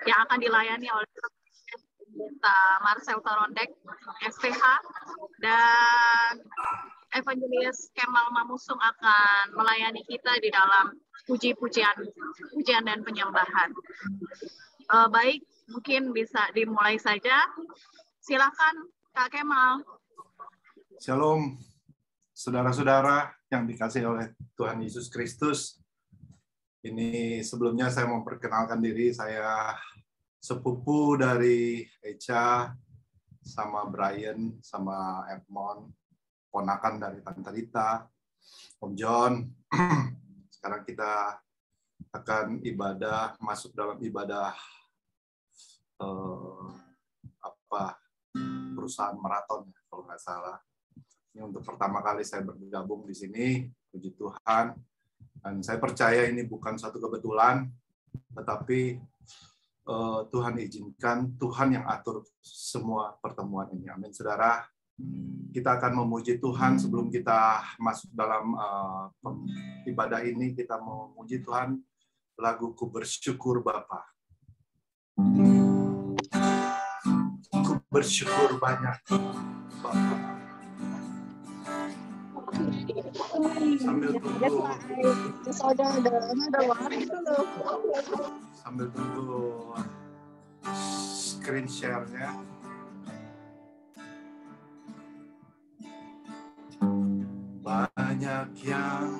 yang akan dilayani oleh Pendeta Marcel Torondek, SPH, dan Evangelis Kemal Mamusung akan melayani kita di dalam pujian dan penyembahan. Baik, mungkin bisa dimulai saja. Silakan Kak Kemal. Shalom, saudara-saudara yang dikasihi oleh Tuhan Yesus Kristus. Ini sebelumnya saya mau perkenalkan diri, saya sepupu dari Echa, sama Brian, sama Edmond, ponakan dari Tante Rita, Om John. Sekarang kita akan masuk dalam ibadah perusahaan maraton, kalau nggak salah. Ini untuk pertama kali saya bergabung di sini, puji Tuhan. Dan saya percaya ini bukan satu kebetulan, tetapi Tuhan izinkan, Tuhan yang atur semua pertemuan ini. Amin, saudara. Kita akan memuji Tuhan sebelum kita masuk dalam ibadah ini. Kita memuji Tuhan lagu Ku Bersyukur Bapa. Ku bersyukur banyak Bapa. Sambil tunggu. Sambil tunggu screen share-nya. Banyak yang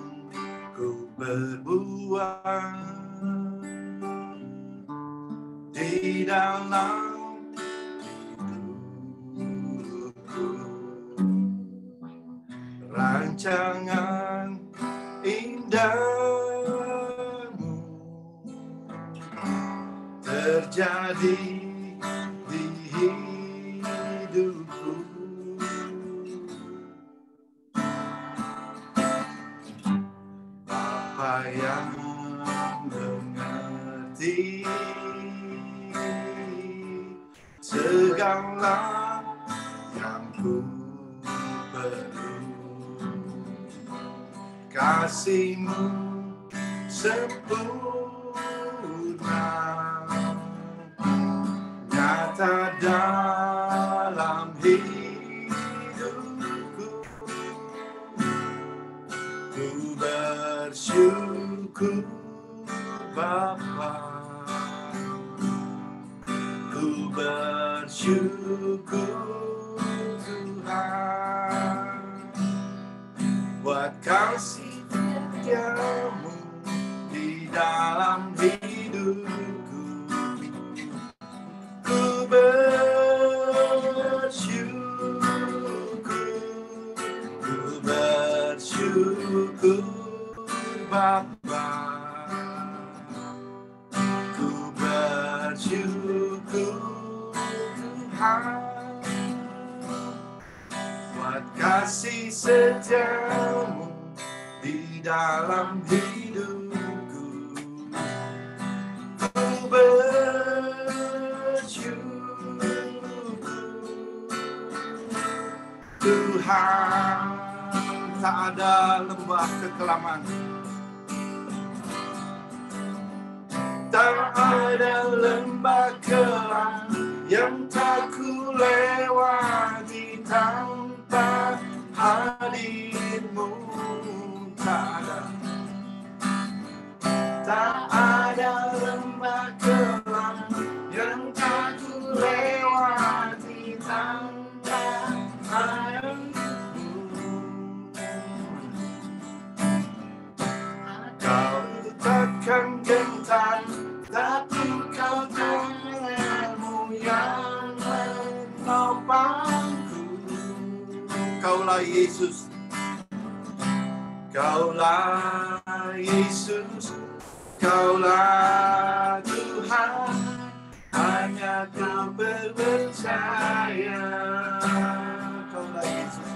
ku berbuat di dalam hidupku, rancangan indahmu terjadi di hidupku. Bapa yang mengerti segala yang ku perlu, kasih-Mu sempurna nyata dalam hidupku. Ku bersyukur Bapa, ku bersyukur Tuhan buat kasih setiamu di dalam hidupku. Ku bersyukur Bapa, ku bersyukur Tuhan buat kasih setiamu di dalam hidupku. Ku bersyukur Tuhan, tak ada lembah kekelaman, tak ada lembah kelam yang tak ku lewati tanpa hadir-Mu. Tak ada lembah kelam yang tak ku lewati tanpa hadir-Mu. Kau takkan gentar, tapi Kau tangan-Mu yang menopangku. Kaulah Yesus, Kaulah Yesus, Kaulah Tuhan, hanya Kau percaya. Kaulah Yesus,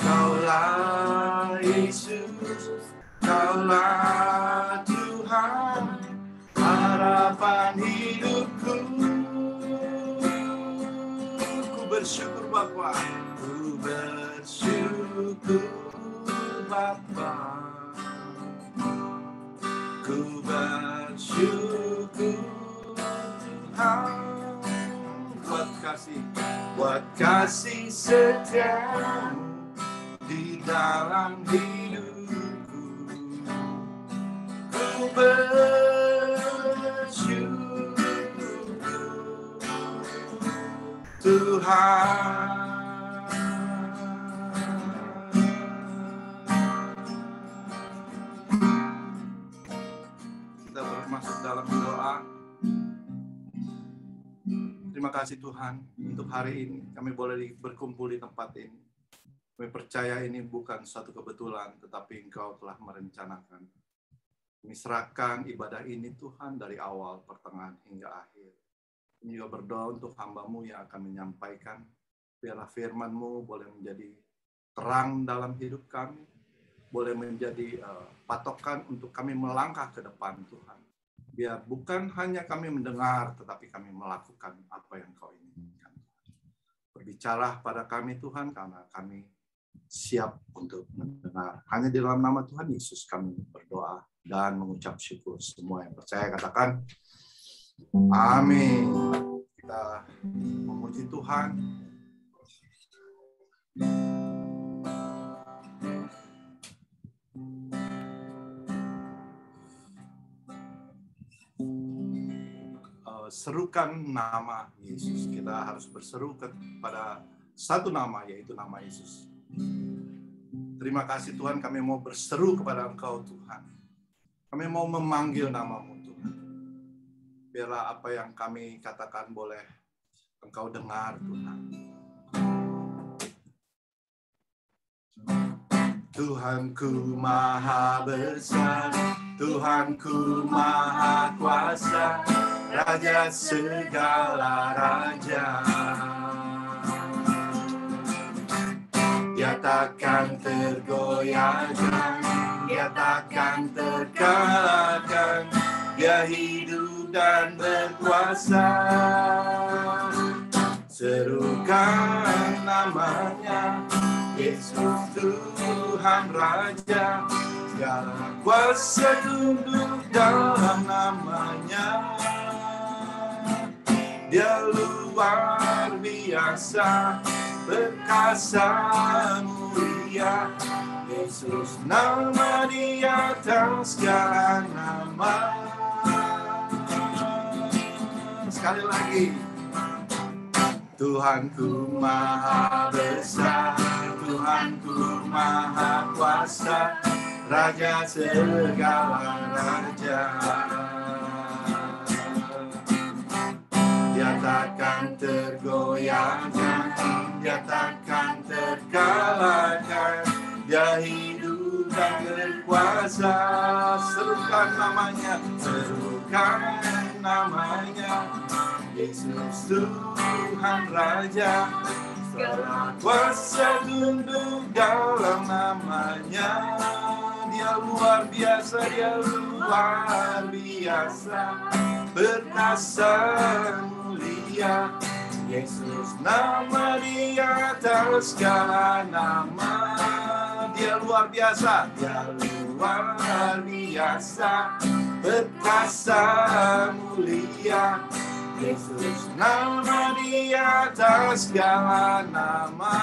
Kaulah Yesus, Kaulah Tuhan, harapan hidupku. Ku bersyukur Bapa, ku bersyukur Bapa, ku bersyukur buat kasih setiamu di dalam hidupku. Ku bersyukur Tuhan. Kita masuk dalam doa. Terima kasih Tuhan untuk hari ini. Kami boleh berkumpul di tempat ini. Kami percaya ini bukan suatu kebetulan, tetapi Engkau telah merencanakan. Kami serahkan ibadah ini Tuhan dari awal, pertengahan, hingga akhir. Kami juga berdoa untuk hamba-Mu yang akan menyampaikan. Biarlah firman-Mu boleh menjadi terang dalam hidup kami. Boleh menjadi patokan untuk kami melangkah ke depan Tuhan. Biar bukan hanya kami mendengar, tetapi kami melakukan apa yang Kau inginkan. Berbicara pada kami Tuhan, karena kami siap untuk mendengar. Hanya di dalam nama Tuhan Yesus kami berdoa dan mengucap syukur. Semua yang percaya katakan, amin. Kita memuji Tuhan. Serukan nama Yesus. Kita harus berseru kepada satu nama, yaitu nama Yesus. Terima kasih Tuhan, kami mau berseru kepada Engkau Tuhan. Kami mau memanggil nama-Mu Tuhan. Biarlah apa yang kami katakan boleh Engkau dengar Tuhan. Tuhanku maha besar, Tuhanku maha kuasa, Raja segala raja. Dia takkan tergoyahkan, Dia takkan terkalahkan, Dia hidup dan berkuasa. Serukan namanya, Yesus Tuhan Raja. Segala kuasa tunduk dalam namanya. Dia luar biasa, perkasa mulia. Yesus nama di atas segala nama. Sekali lagi. Tuhanku maha besar, Tuhanku maha kuasa, Raja segala raja. Dia takkan tergoyahkan, Dia takkan terkalahkan, Dia hidup dan berkuasa. Serukan namanya, serukan namanya, Yesus Tuhan Raja. Segala kuasa tunduk dalam namanya. Dia luar biasa, Dia luar biasa, perkasa mulia. Yesus nama di atas segala nama. Dia luar biasa, Dia luar biasa, perkasa mulia. Yesus nama di atas segala nama.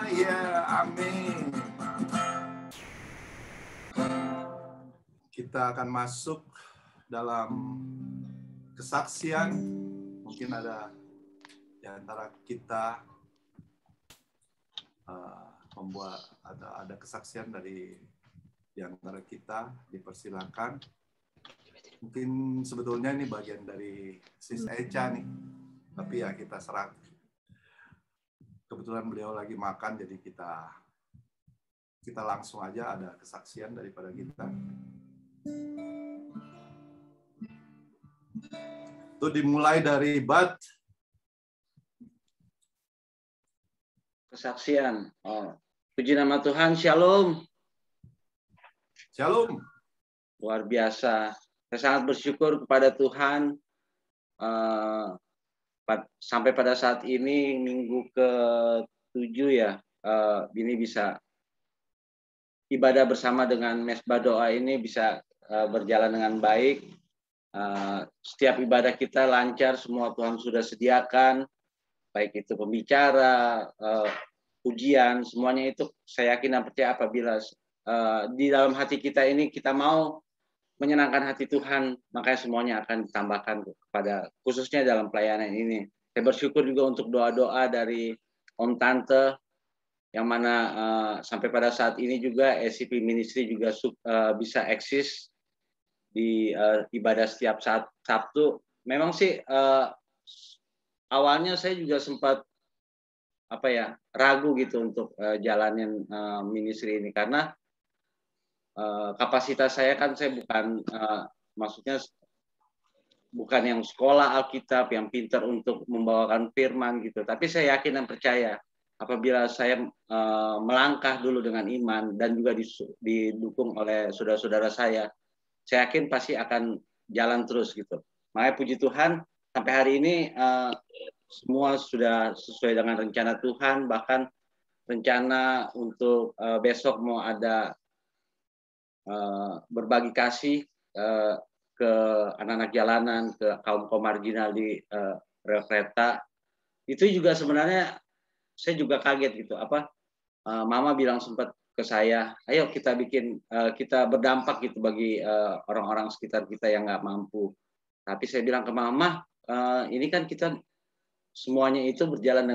Ya, amin. Kita akan masuk dalam kesaksian. Mungkin ada di antara kita membuat ada kesaksian dari di antara kita, dipersilakan. Mungkin sebetulnya ini bagian dari Sis Echa nih, tapi ya kita serah. Kebetulan beliau lagi makan, jadi kita langsung aja ada kesaksian daripada kita. Itu dimulai dari Bat. Kesaksian. Oh, puji nama Tuhan, Shalom. Shalom. Luar biasa. Saya sangat bersyukur kepada Tuhan sampai pada saat ini minggu ke-7 ya, ini bisa ibadah bersama dengan Mesbah Doa ini bisa berjalan dengan baik. setiap ibadah kita lancar, semua Tuhan sudah sediakan, baik itu pembicara, ujian, semuanya itu saya yakin dan percaya apabila di dalam hati kita ini kita mau menyenangkan hati Tuhan, makanya semuanya akan ditambahkan kepada khususnya dalam pelayanan ini. Saya bersyukur juga untuk doa-doa dari Om Tante yang mana sampai pada saat ini juga SCP Ministry juga bisa eksis di ibadah setiap saat Sabtu. Memang sih awalnya saya juga sempat ragu gitu untuk jalanin ministry ini karena kapasitas saya kan saya bukan maksudnya bukan yang sekolah Alkitab yang pintar untuk membawakan firman gitu, tapi saya yakin dan percaya apabila saya melangkah dulu dengan iman dan juga didukung oleh saudara-saudara saya yakin pasti akan jalan terus gitu. Makanya puji Tuhan sampai hari ini semua sudah sesuai dengan rencana Tuhan, bahkan rencana untuk besok mau ada berbagi kasih ke anak-anak jalanan, ke kaum marginal di rel kereta. Itu juga sebenarnya saya juga kaget gitu. Mama bilang sempat ke saya, ayo kita bikin, kita berdampak gitu bagi orang-orang sekitar kita yang nggak mampu. Tapi saya bilang ke Mama, ini kan kita semuanya itu berjalan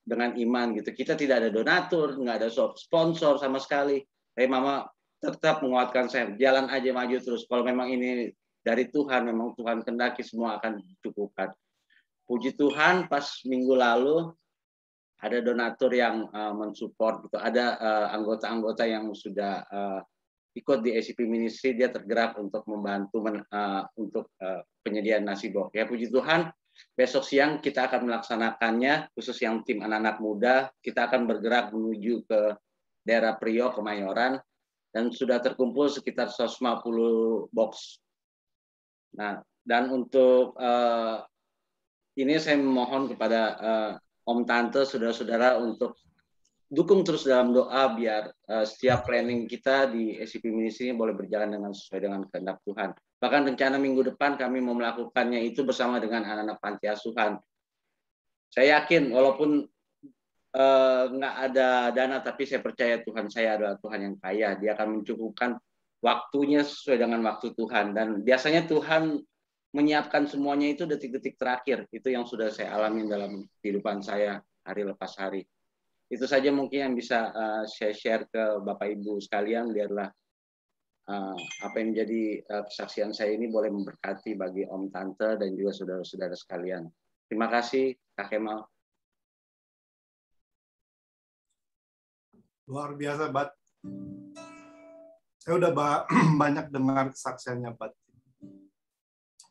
dengan iman gitu. Kita tidak ada donatur, nggak ada sponsor sama sekali. Tapi Mama tetap menguatkan saya, jalan aja maju terus. Kalau memang ini dari Tuhan, memang Tuhan kehendaki semua akan dicukupkan. Puji Tuhan, pas minggu lalu ada donatur yang mensupport gitu. Ada anggota-anggota yang sudah ikut di SCP Ministry, dia tergerak untuk membantu untuk penyediaan nasi box. Ya puji Tuhan, besok siang kita akan melaksanakannya, khusus yang tim anak-anak muda. Kita akan bergerak menuju ke daerah Priok, Kemayoran, dan sudah terkumpul sekitar 150 box. Nah, dan untuk ini saya memohon kepada Om Tante, saudara-saudara untuk dukung terus dalam doa biar setiap planning kita di SCP Ministry ini boleh berjalan dengan sesuai dengan kehendak Tuhan. Bahkan rencana minggu depan kami mau melakukannya itu bersama dengan anak-anak panti asuhan. Saya yakin walaupun nggak ada dana, tapi saya percaya Tuhan saya adalah Tuhan yang kaya. Dia akan mencukupkan waktunya sesuai dengan waktu Tuhan. Dan biasanya Tuhan menyiapkan semuanya itu detik-detik terakhir. Itu yang sudah saya alami dalam kehidupan saya hari lepas hari. Itu saja mungkin yang bisa saya share ke Bapak Ibu sekalian. Biarlah apa yang menjadi kesaksian saya ini boleh memberkati bagi Om Tante dan juga saudara-saudara sekalian. Terima kasih, Kak Kemal. Luar biasa, Bat. Saya udah banyak dengar kesaksiannya, Bat.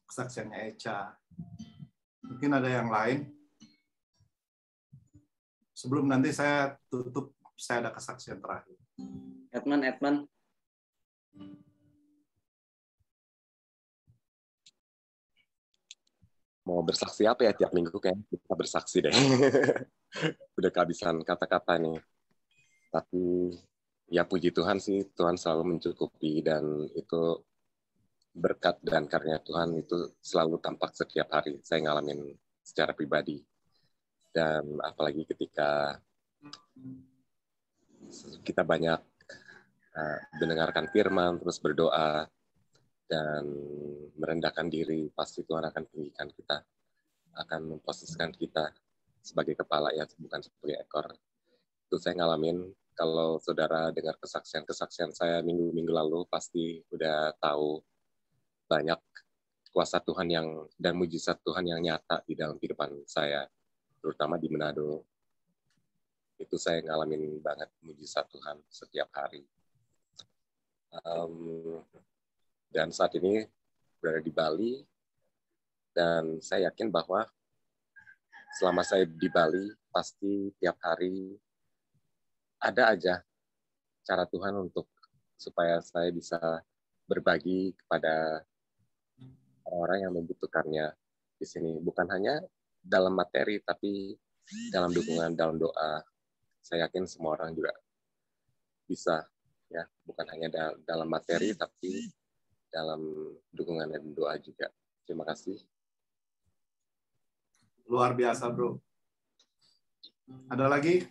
Kesaksiannya Echa. Mungkin ada yang lain. Sebelum nanti saya tutup, saya ada kesaksian terakhir. Edmund. Mau bersaksi apa ya tiap minggu, kayak kita bersaksi deh. Udah kehabisan kata-kata nih. Tapi ya puji Tuhan sih, Tuhan selalu mencukupi dan itu berkat dan karunia Tuhan itu selalu tampak setiap hari. Saya ngalamin secara pribadi. Dan apalagi ketika kita banyak mendengarkan firman, terus berdoa, dan merendahkan diri, pasti Tuhan akan tinggikan kita, akan memposisikan kita sebagai kepala ya, bukan sebagai ekor. Itu saya ngalamin. Kalau saudara dengar kesaksian saya minggu-minggu lalu, pasti udah tahu banyak kuasa Tuhan dan mujizat Tuhan yang nyata di dalam kehidupan saya, terutama di Manado. Itu saya ngalamin banget mujizat Tuhan setiap hari. Dan saat ini berada di Bali, dan saya yakin bahwa selama saya di Bali, pasti tiap hari ada aja cara Tuhan supaya saya bisa berbagi kepada orang yang membutuhkannya di sini. Bukan hanya dalam materi, tapi dalam dukungan, dalam doa. Saya yakin semua orang juga bisa, ya, bukan hanya dalam materi, tapi dalam dukungan dan doa juga. Terima kasih. Luar biasa, bro. Ada lagi?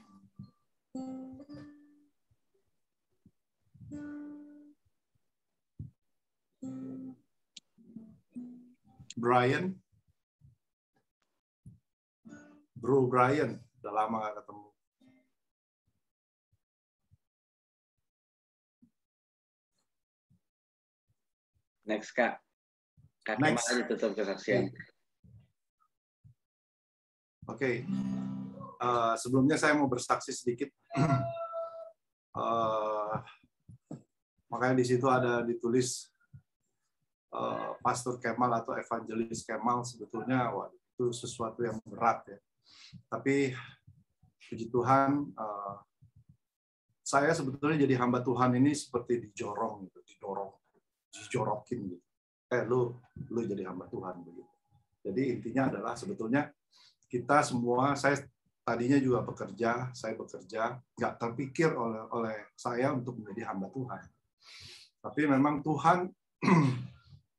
Brian? Bro Brian, udah lama gak ketemu. Next, Kak. Kak Kemal aja tutup kesaksian. Oke. Sebelumnya saya mau bersaksi sedikit. Makanya di situ ada ditulis Pastor Kemal atau Evangelis Kemal, sebetulnya itu sesuatu yang berat ya. Tapi puji Tuhan, saya sebetulnya jadi hamba Tuhan ini seperti dijorokin gitu. Lu jadi hamba Tuhan begitu. Jadi intinya adalah sebetulnya kita semua, saya tadinya juga saya bekerja, nggak terpikir oleh saya untuk menjadi hamba Tuhan. Tapi memang Tuhan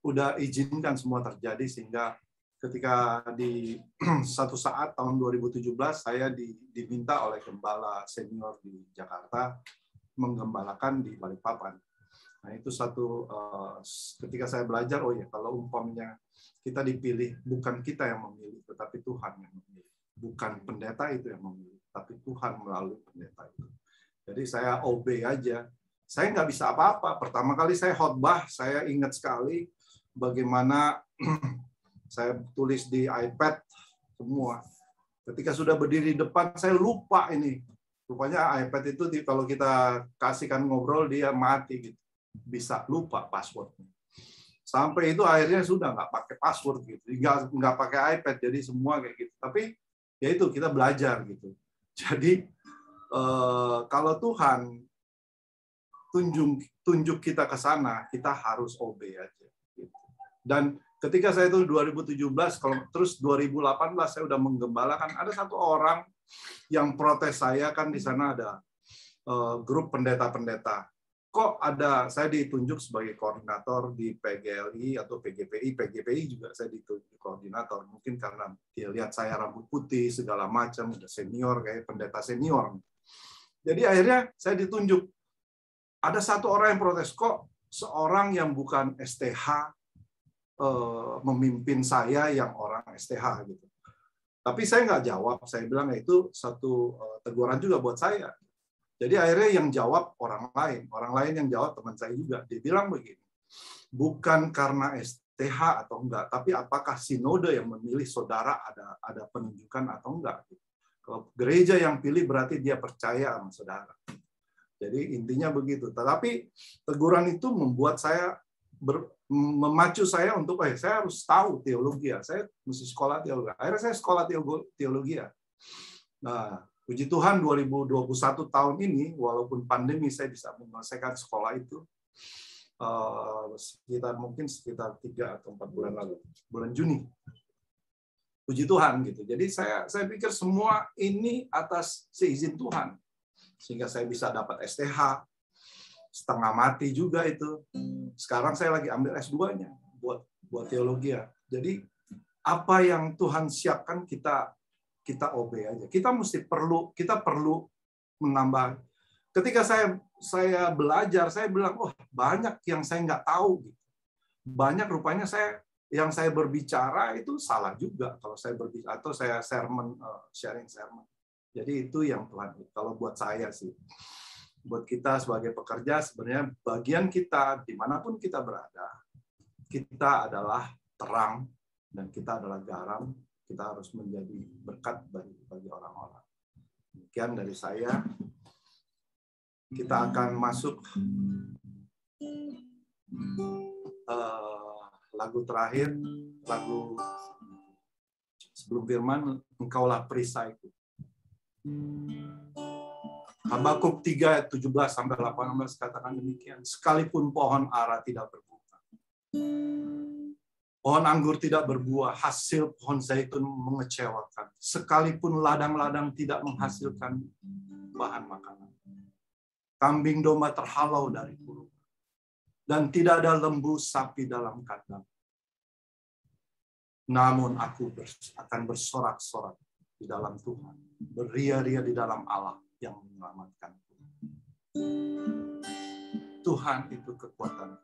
udah izinkan semua terjadi, sehingga ketika di satu saat tahun 2017 saya diminta oleh gembala senior di Jakarta menggembalakan di Balikpapan. Nah itu ketika saya belajar, oh ya, kalau umpamanya kita dipilih, bukan kita yang memilih, tetapi Tuhan yang memilih. Bukan pendeta itu yang memilih, tapi Tuhan melalui pendeta itu. Jadi saya obey aja. Saya nggak bisa apa-apa. Pertama kali saya khotbah, saya ingat sekali bagaimana saya tulis di iPad semua. Ketika sudah berdiri di depan, saya lupa ini. Rupanya iPad itu kalau kita kasihkan ngobrol, dia mati gitu. Bisa lupa passwordnya. Sampai itu akhirnya sudah nggak pakai password gitu, nggak pakai iPad, jadi semua kayak gitu. Tapi ya itu kita belajar gitu. Jadi kalau Tuhan tunjuk kita ke sana, kita harus obey aja. Gitu. Dan ketika saya itu 2017, terus 2018 saya udah menggembalakan, ada satu orang yang protes saya, kan di sana ada grup pendeta-pendeta. Kok ada saya ditunjuk sebagai koordinator di PGLI atau PGPI juga saya ditunjuk koordinator, mungkin karena dia lihat saya rambut putih segala macam, udah senior kayak pendeta senior. Jadi akhirnya saya ditunjuk. Ada satu orang yang protes, kok seorang yang bukan STH memimpin saya yang orang STH gitu. Tapi saya nggak jawab, saya bilang itu satu teguran juga buat saya. Jadi akhirnya yang jawab orang lain yang jawab teman saya juga. Dia bilang begini, bukan karena STH atau enggak, tapi apakah sinode yang memilih saudara ada penunjukan atau enggak. Kalau gereja yang pilih berarti dia percaya sama saudara. Jadi intinya begitu. Tetapi teguran itu membuat saya memacu saya untuk saya harus tahu teologi. Saya mesti sekolah teologi. Akhirnya saya sekolah teologi. Nah, puji Tuhan 2021 tahun ini, walaupun pandemi, saya bisa menyelesaikan sekolah itu sekitar 3 atau 4 bulan lalu, bulan Juni. Puji Tuhan gitu. Jadi saya pikir semua ini atas seizin Tuhan, sehingga saya bisa dapat STH, setengah mati juga itu. Sekarang saya lagi ambil S2-nya buat teologi. Jadi apa yang Tuhan siapkan kita obey aja. Kita perlu menambah. Ketika saya belajar, saya bilang, banyak yang saya nggak tahu. Banyak rupanya yang saya berbicara itu salah juga kalau saya berbicara atau saya sharing sermon. Jadi itu yang Tuhan. Kalau buat saya sih, buat kita sebagai pekerja, sebenarnya bagian kita dimanapun kita berada, kita adalah terang dan kita adalah garam. Kita harus menjadi berkat bagi orang-orang. Demikian dari saya. Kita akan masuk lagu terakhir, lagu sebelum firman, engkaulah perisaiku. Habakuk 3 ayat 17-18 katakan demikian. Sekalipun pohon ara tidak berbuah, pohon anggur tidak berbuah, hasil pohon zaitun mengecewakan. Sekalipun ladang-ladang tidak menghasilkan bahan makanan. Kambing domba terhalau dari kurungan. dan tidak ada lembu sapi dalam kandang. Namun aku akan bersorak-sorak di dalam Tuhan, beria-ria di dalam Allah yang menyelamatkanku. Tuhan itu kekuatan.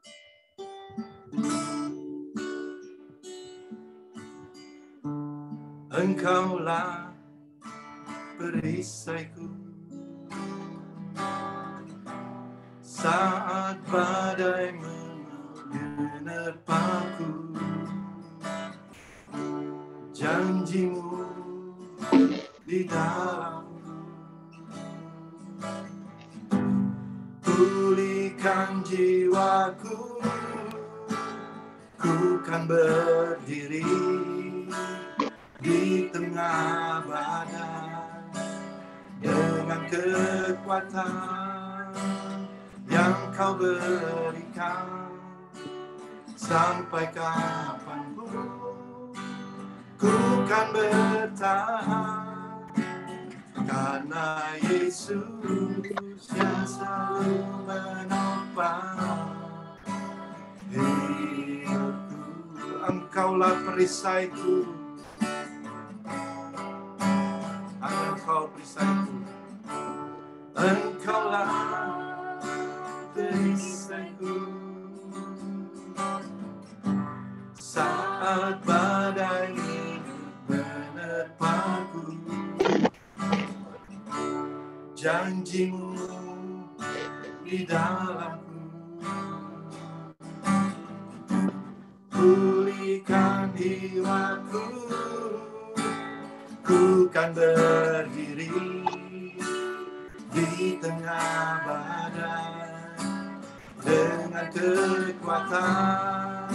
Engkaulah perisaiku saat badai menerpaku. Janjimu di dalamku, pulihkan jiwaku, ku kan berdiri di tengah badai dengan kekuatan yang kau berikan. Sampai kapanpun ku kan bertahan, karena Yesus yang selalu menopang hidupku. Engkaulah perisaiku, Engkau perisaiku, Engkaulah perisaiku. Saat badai menerpaku, janjimu di dalamku, pulihkan jiwaku, ku kan berdiri di tengah badai dengan kekuatan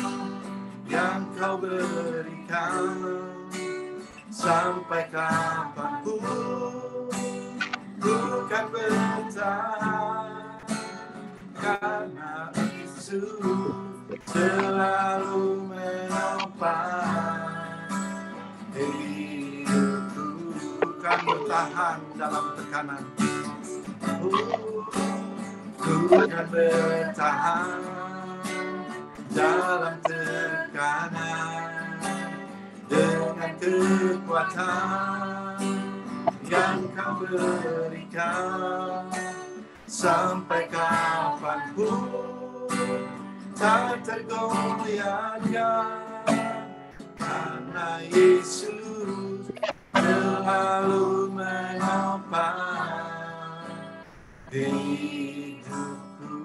yang kau berikan. Sampai kapanpun ku kan bertahan, karena Yesus selalu menopang hidupku. Kan bertahan dalam tekanan, ku kan bertahan dalam tekanan dengan kekuatan yang kau berikan. Sampai kapanpun tak tergoyahkan, karena Yesus selalu menopang hidupku.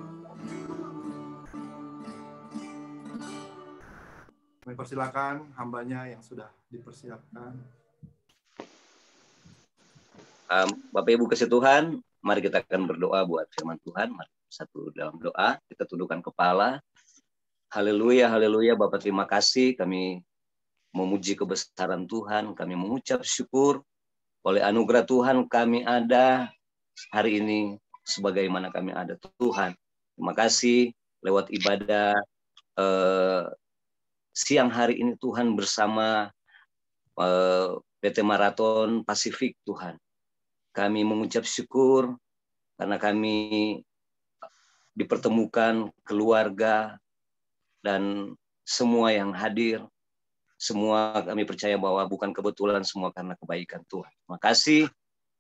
Kami persilakan hambanya yang sudah dipersiapkan. Bapak Ibu kasih Tuhan, mari kita akan berdoa buat firman Tuhan. Mari satu dalam doa, kita tundukkan kepala. Haleluya, haleluya. Bapak terima kasih, kami memuji kebesaran Tuhan, kami mengucap syukur oleh anugerah Tuhan kami ada hari ini sebagaimana kami ada Tuhan. Terima kasih lewat ibadah siang hari ini Tuhan bersama PT Marathon Pasifik Tuhan. Kami mengucap syukur karena kami dipertemukan keluarga dan semua yang hadir. Semua kami percaya bahwa bukan kebetulan, semua karena kebaikan Tuhan. Terima kasih.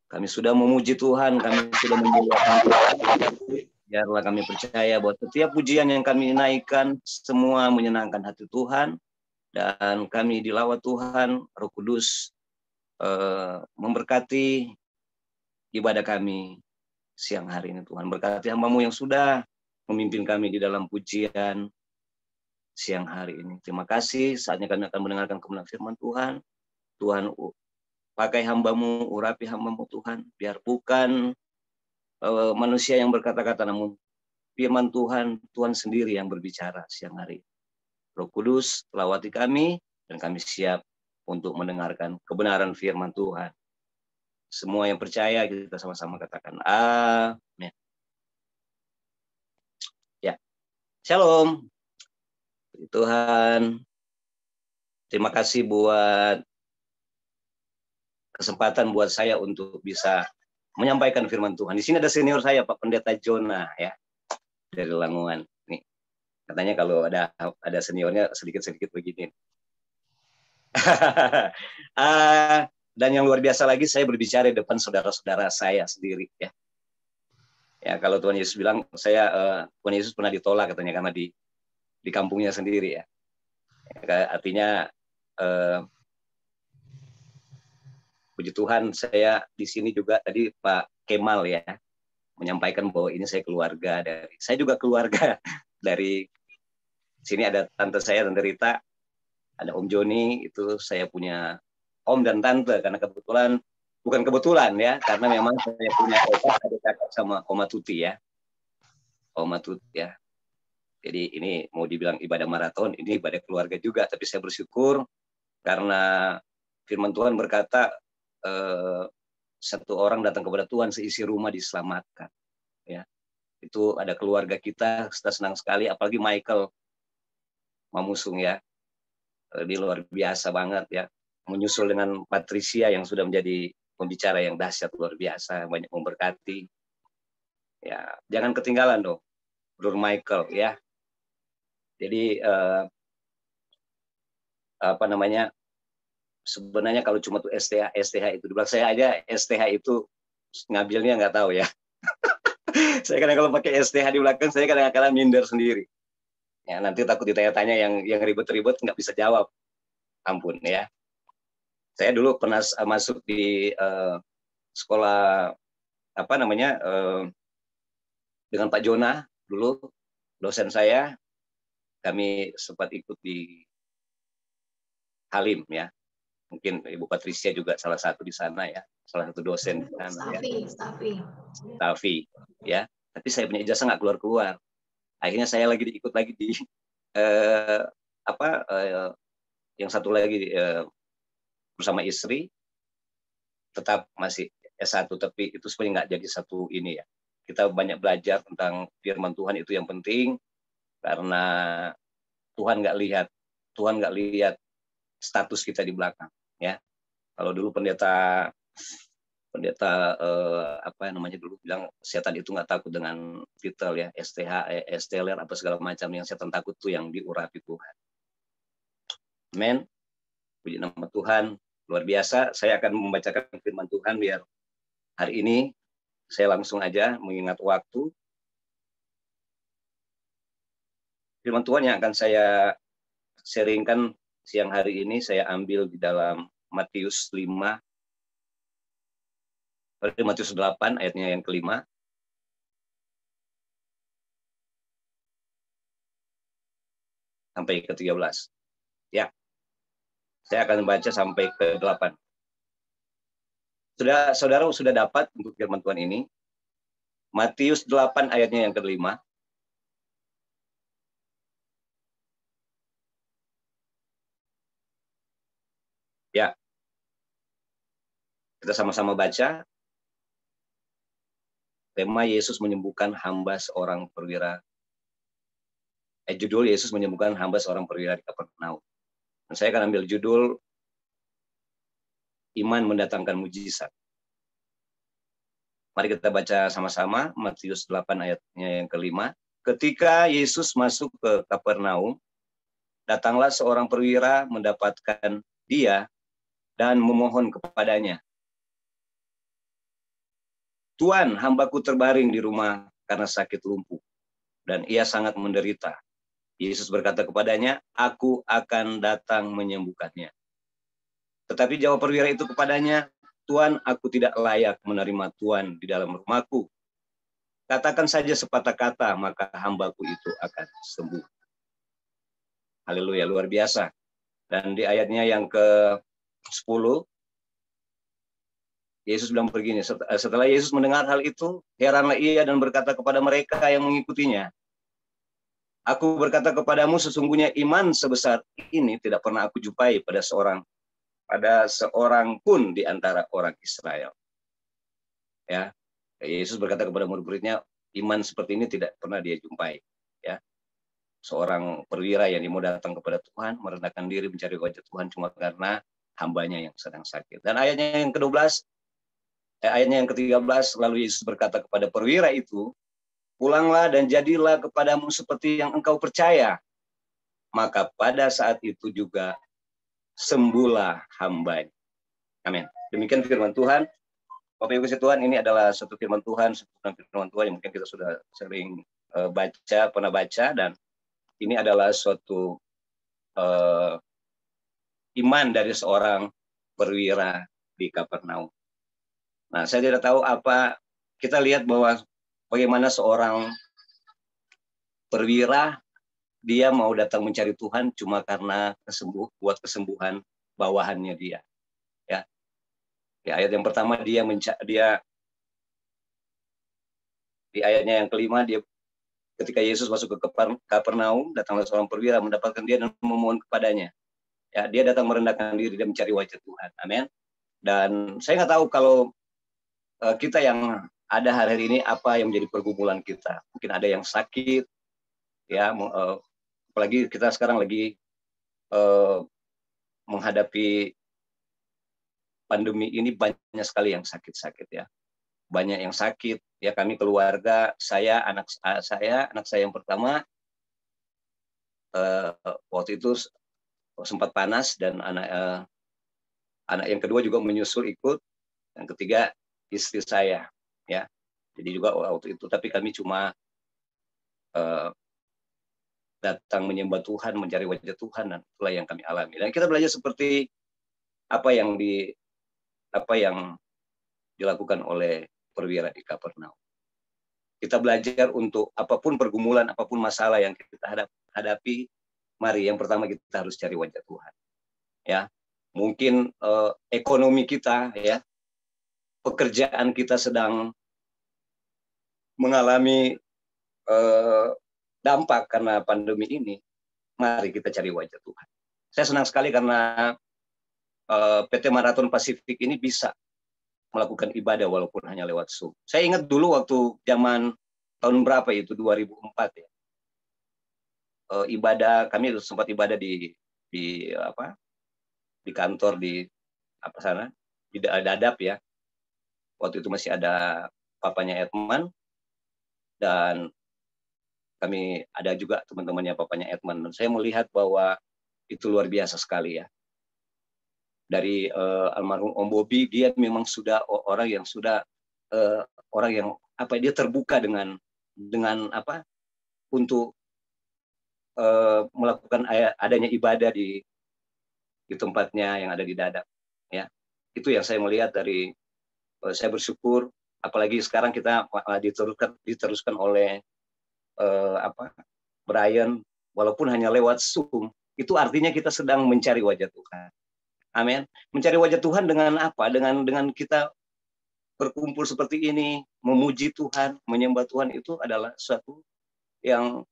Kami sudah memuji Tuhan, kami sudah memuliakan Tuhan. Biarlah kami percaya bahwa setiap pujian yang kami naikkan semua menyenangkan hati Tuhan, dan kami dilawat Tuhan, Roh Kudus memberkati ibadah kami siang hari ini Tuhan. Berkati hamba-Mu yang sudah memimpin kami di dalam pujian siang hari ini. Terima kasih, saatnya kami akan mendengarkan kebenaran firman Tuhan. Tuhan pakai hamba-Mu, urapi hamba-Mu Tuhan, biar bukan manusia yang berkata-kata, namun firman Tuhan, Tuhan sendiri yang berbicara siang hari. Roh Kudus, lawati kami, dan kami siap untuk mendengarkan kebenaran firman Tuhan. Semua yang percaya, kita sama-sama katakan amin. Ya, shalom. Tuhan, terima kasih buat kesempatan buat saya untuk bisa menyampaikan firman Tuhan. Di sini ada senior saya, Pak Pendeta Jonah, ya, dari Lamongan. Nih, Katanya kalau ada seniornya sedikit-sedikit begini. Dan yang luar biasa lagi, saya berbicara di depan saudara-saudara saya sendiri, ya. Ya, kalau Tuhan Yesus bilang, Tuhan Yesus pernah ditolak katanya karena di kampungnya sendiri, ya. Artinya puji Tuhan, saya di sini juga tadi Pak Kemal, ya, menyampaikan bahwa ini saya juga keluarga dari sini. Ada tante saya, Tante Rita, ada Om Joni, itu saya punya om dan tante, karena bukan kebetulan, ya, karena memang saya punya ada kakak sama Oma Tuti, ya. Oma Tuti, ya. Jadi ini mau dibilang ibadah maraton, ini ibadah keluarga juga, tapi saya bersyukur karena firman Tuhan berkata, satu orang datang kepada Tuhan, seisi rumah diselamatkan, ya. Itu ada keluarga kita senang sekali, apalagi Michael Mamusung, ya. Dia luar biasa banget, ya. Menyusul dengan Patricia yang sudah menjadi pembicara yang dahsyat, luar biasa, banyak memberkati. Ya, jangan ketinggalan dong, Bro Michael, ya. Jadi sebenarnya kalau cuma tuh STH itu, di belakang saya aja STH itu ngambilnya nggak tahu, ya. Saya kadang kalau pakai STH di belakang, saya kadang-kadang minder sendiri. Ya, nanti takut ditanya-tanya yang ribet-ribet nggak bisa jawab. Ampun, ya. Saya dulu pernah masuk di sekolah dengan Pak Jona dulu, dosen saya. Kami sempat ikut di Halim, ya. Mungkin Ibu Patricia juga salah satu di sana, ya, salah satu dosen di sana, Stafi, ya. Tapi saya punya ijazah nggak keluar. Akhirnya saya ikut lagi di yang satu lagi bersama istri, tetap masih S1, tapi itu sebenarnya nggak jadi satu ini, ya. Kita banyak belajar tentang firman Tuhan, itu yang penting, karena Tuhan nggak lihat status kita di belakang, ya. Kalau dulu pendeta dulu bilang setan itu nggak takut dengan titel, ya, STH, STLR, apa segala macam. Yang setan takut tuh yang diurapi Tuhan. Amen. Puji nama Tuhan. Luar biasa. Saya akan membacakan firman Tuhan, biar hari ini saya langsung aja mengingat waktu. Firman Tuhan yang akan saya sharingkan siang hari ini saya ambil di dalam Matius 8 ayatnya yang ke-5 sampai ke-13. Ya. Saya akan baca sampai ke-8. Saudara sudah dapat untuk firman Tuhan ini? Matius 8 ayatnya yang ke-5. Ya. Kita sama-sama baca. Tema Yesus menyembuhkan hamba seorang perwira. Judul Yesus menyembuhkan hamba seorang perwira di Kapernaum. Dan saya akan ambil judul Iman mendatangkan mujizat. Mari kita baca sama-sama Matius 8 ayatnya yang ke-5. Ketika Yesus masuk ke Kapernaum, datanglah seorang perwira mendapatkan dia dan memohon kepadanya, Tuhan, hambaku terbaring di rumah karena sakit lumpuh, dan ia sangat menderita. Yesus berkata kepadanya, aku akan datang menyembuhkannya. Tetapi jawab perwira itu kepadanya, Tuhan, aku tidak layak menerima Tuhan di dalam rumahku. Katakan saja sepatah kata, maka hambaku itu akan sembuh. Haleluya, luar biasa. Dan di ayatnya yang ke-10, Yesus bilang begini, setelah Yesus mendengar hal itu, heranlah ia dan berkata kepada mereka yang mengikutinya, aku berkata kepadamu, sesungguhnya iman sebesar ini tidak pernah aku jumpai pada seorang pun di antara orang Israel. Ya, Yesus berkata kepada murid-muridnya, iman seperti ini tidak pernah dia jumpai. Ya, seorang perwira yang mau datang kepada Tuhan, merendahkan diri mencari wajah Tuhan cuma karena hambanya yang sedang sakit. Dan ayatnya yang ke-12, ayatnya yang ke-13, lalu Yesus berkata kepada perwira itu, pulanglah dan jadilah kepadamu seperti yang engkau percaya. Maka pada saat itu juga sembuhlah hamba-Nya. Amin. Demikian firman Tuhan. Bapak Ibu Tuhan, ini adalah satu firman Tuhan, firman Tuhan yang mungkin kita sudah sering pernah baca, dan ini adalah suatu iman dari seorang perwira di Kapernaum. Nah, saya tidak tahu apa, kita lihat bahwa bagaimana seorang perwira, dia mau datang mencari Tuhan cuma karena buat kesembuhan bawahannya dia. Ya. Di ayat yang pertama di ayatnya yang kelima, dia ketika Yesus masuk ke Kapernaum, datanglah seorang perwira mendapatkan dia dan memohon kepadanya. Ya, dia datang merendahkan diri dan mencari wajah Tuhan. Amin. Dan saya nggak tahu kalau kita yang ada hari ini apa yang menjadi pergumulan kita. Mungkin ada yang sakit, ya, apalagi kita sekarang lagi menghadapi pandemi ini, banyak sekali yang sakit-sakit, ya. Banyak yang sakit, ya. Kami keluarga, anak saya yang pertama waktu itu sempat panas, dan anak yang kedua juga menyusul ikut, yang ketiga istri saya, ya. Jadi juga waktu itu, tapi kami cuma datang menyembah Tuhan, mencari wajah Tuhan, dan itulah yang kami alami. Dan kita belajar seperti apa yang dilakukan oleh perwira di Kapernaum. Kita belajar untuk apapun pergumulan, apapun masalah yang kita hadapi, mari yang pertama kita harus cari wajah Tuhan. Ya, mungkin ekonomi kita, ya, pekerjaan kita sedang mengalami dampak karena pandemi ini. Mari kita cari wajah Tuhan. Saya senang sekali karena PT Marathon Pasifik ini bisa melakukan ibadah walaupun hanya lewat Zoom. Saya ingat dulu waktu zaman tahun berapa itu, 2004, ya. Ibadah, kami sempat ibadah di kantor di sana, di Dadap, ya. Waktu itu masih ada papanya Edman, dan kami ada juga teman-temannya papanya Edman. Dan saya melihat bahwa itu luar biasa sekali, ya. Dari almarhum Om Bobi, dia memang sudah orang yang dia terbuka dengan untuk melakukan adanya ibadah di tempatnya yang ada di Dadap, ya. Itu yang saya melihat dari saya bersyukur, apalagi sekarang kita diteruskan oleh Brian, walaupun hanya lewat Zoom, itu artinya kita sedang mencari wajah Tuhan. Amin. Mencari wajah Tuhan dengan apa? Dengan kita berkumpul seperti ini, memuji Tuhan, menyembah Tuhan, itu adalah sesuatu yang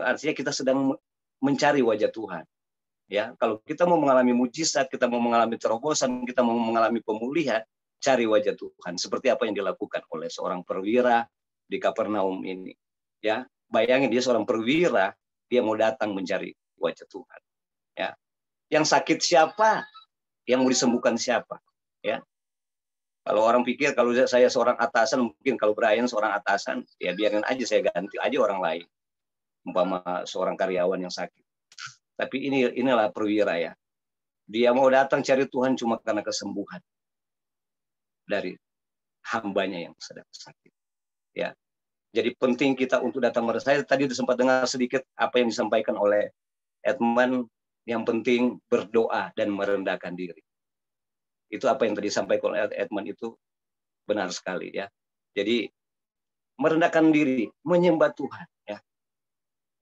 artinya kita sedang mencari wajah Tuhan. Ya, kalau kita mau mengalami mujizat, kita mau mengalami terobosan, kita mau mengalami pemulihan, cari wajah Tuhan. Seperti apa yang dilakukan oleh seorang perwira di Kapernaum ini. Ya, bayangin dia seorang perwira, dia mau datang mencari wajah Tuhan. Ya, yang sakit siapa? Yang mau disembuhkan siapa? Ya, kalau orang pikir kalau saya seorang atasan, mungkin kalau Brian seorang atasan, ya biarin aja, saya ganti aja orang lain, umpama seorang karyawan yang sakit. Tapi inilah perwira, ya. Dia mau datang cari Tuhan cuma karena kesembuhan dari hambanya yang sedang sakit. Ya, jadi penting kita untuk datang. Saya tadi sempat dengar sedikit apa yang disampaikan oleh Edman. Yang penting berdoa dan merendahkan diri. Itu apa yang tadi disampaikan oleh Edman, itu benar sekali, ya. Jadi merendahkan diri, menyembah Tuhan, ya.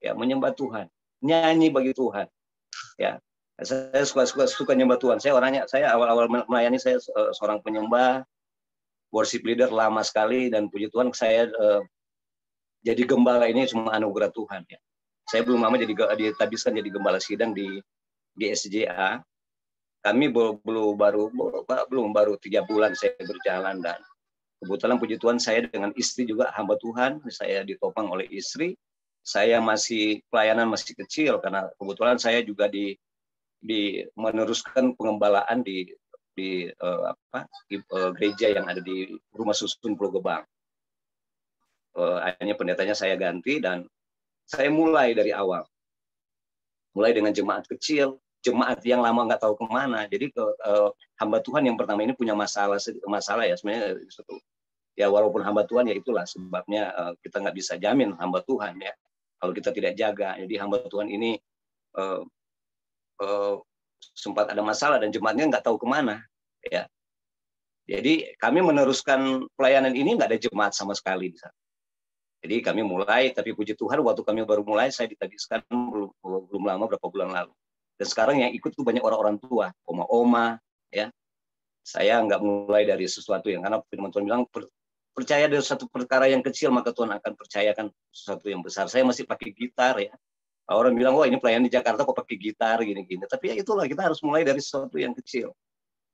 Ya, menyembah Tuhan, nyanyi bagi Tuhan, ya. Saya suka nyembah Tuhan. Saya awal-awal melayani, saya seorang penyembah, worship leader lama sekali, dan puji Tuhan saya jadi gembala ini cuma anugerah Tuhan, ya. Saya belum lama ditabiskan jadi gembala sidang di GSJA. Kami belum baru 3 bulan saya berjalan, dan kebetulan puji Tuhan saya dengan istri juga hamba Tuhan, saya ditopang oleh istri. Saya pelayanan masih kecil karena kebetulan saya juga meneruskan pengembalaan di gereja yang ada di Rumah Susun Pulau Gebang. Akhirnya pendetanya saya ganti dan saya mulai dari awal. Mulai dengan jemaat kecil, jemaat yang lama nggak tahu kemana. Jadi hamba Tuhan yang pertama ini punya masalah ya sebenarnya satu. Ya walaupun hamba Tuhan ya itulah sebabnya kita nggak bisa jamin hamba Tuhan ya kalau kita tidak jaga. Jadi hamba Tuhan ini sempat ada masalah dan jemaatnya nggak tahu kemana ya. Jadi kami meneruskan pelayanan ini nggak ada jemaat sama sekali di sana. Jadi kami mulai, tapi puji Tuhan waktu kami baru mulai, saya ditagihkan belum lama, berapa bulan lalu. Dan sekarang yang ikut tuh banyak orang-orang tua, oma-oma, ya. Saya nggak mulai dari sesuatu yang, karena firman Tuhan bilang, percaya dari satu perkara yang kecil, maka Tuhan akan percayakan sesuatu yang besar. Saya masih pakai gitar, ya. Orang bilang, wah ini pelayanan di Jakarta kok pakai gitar, gini-gini. Tapi ya itulah, kita harus mulai dari sesuatu yang kecil.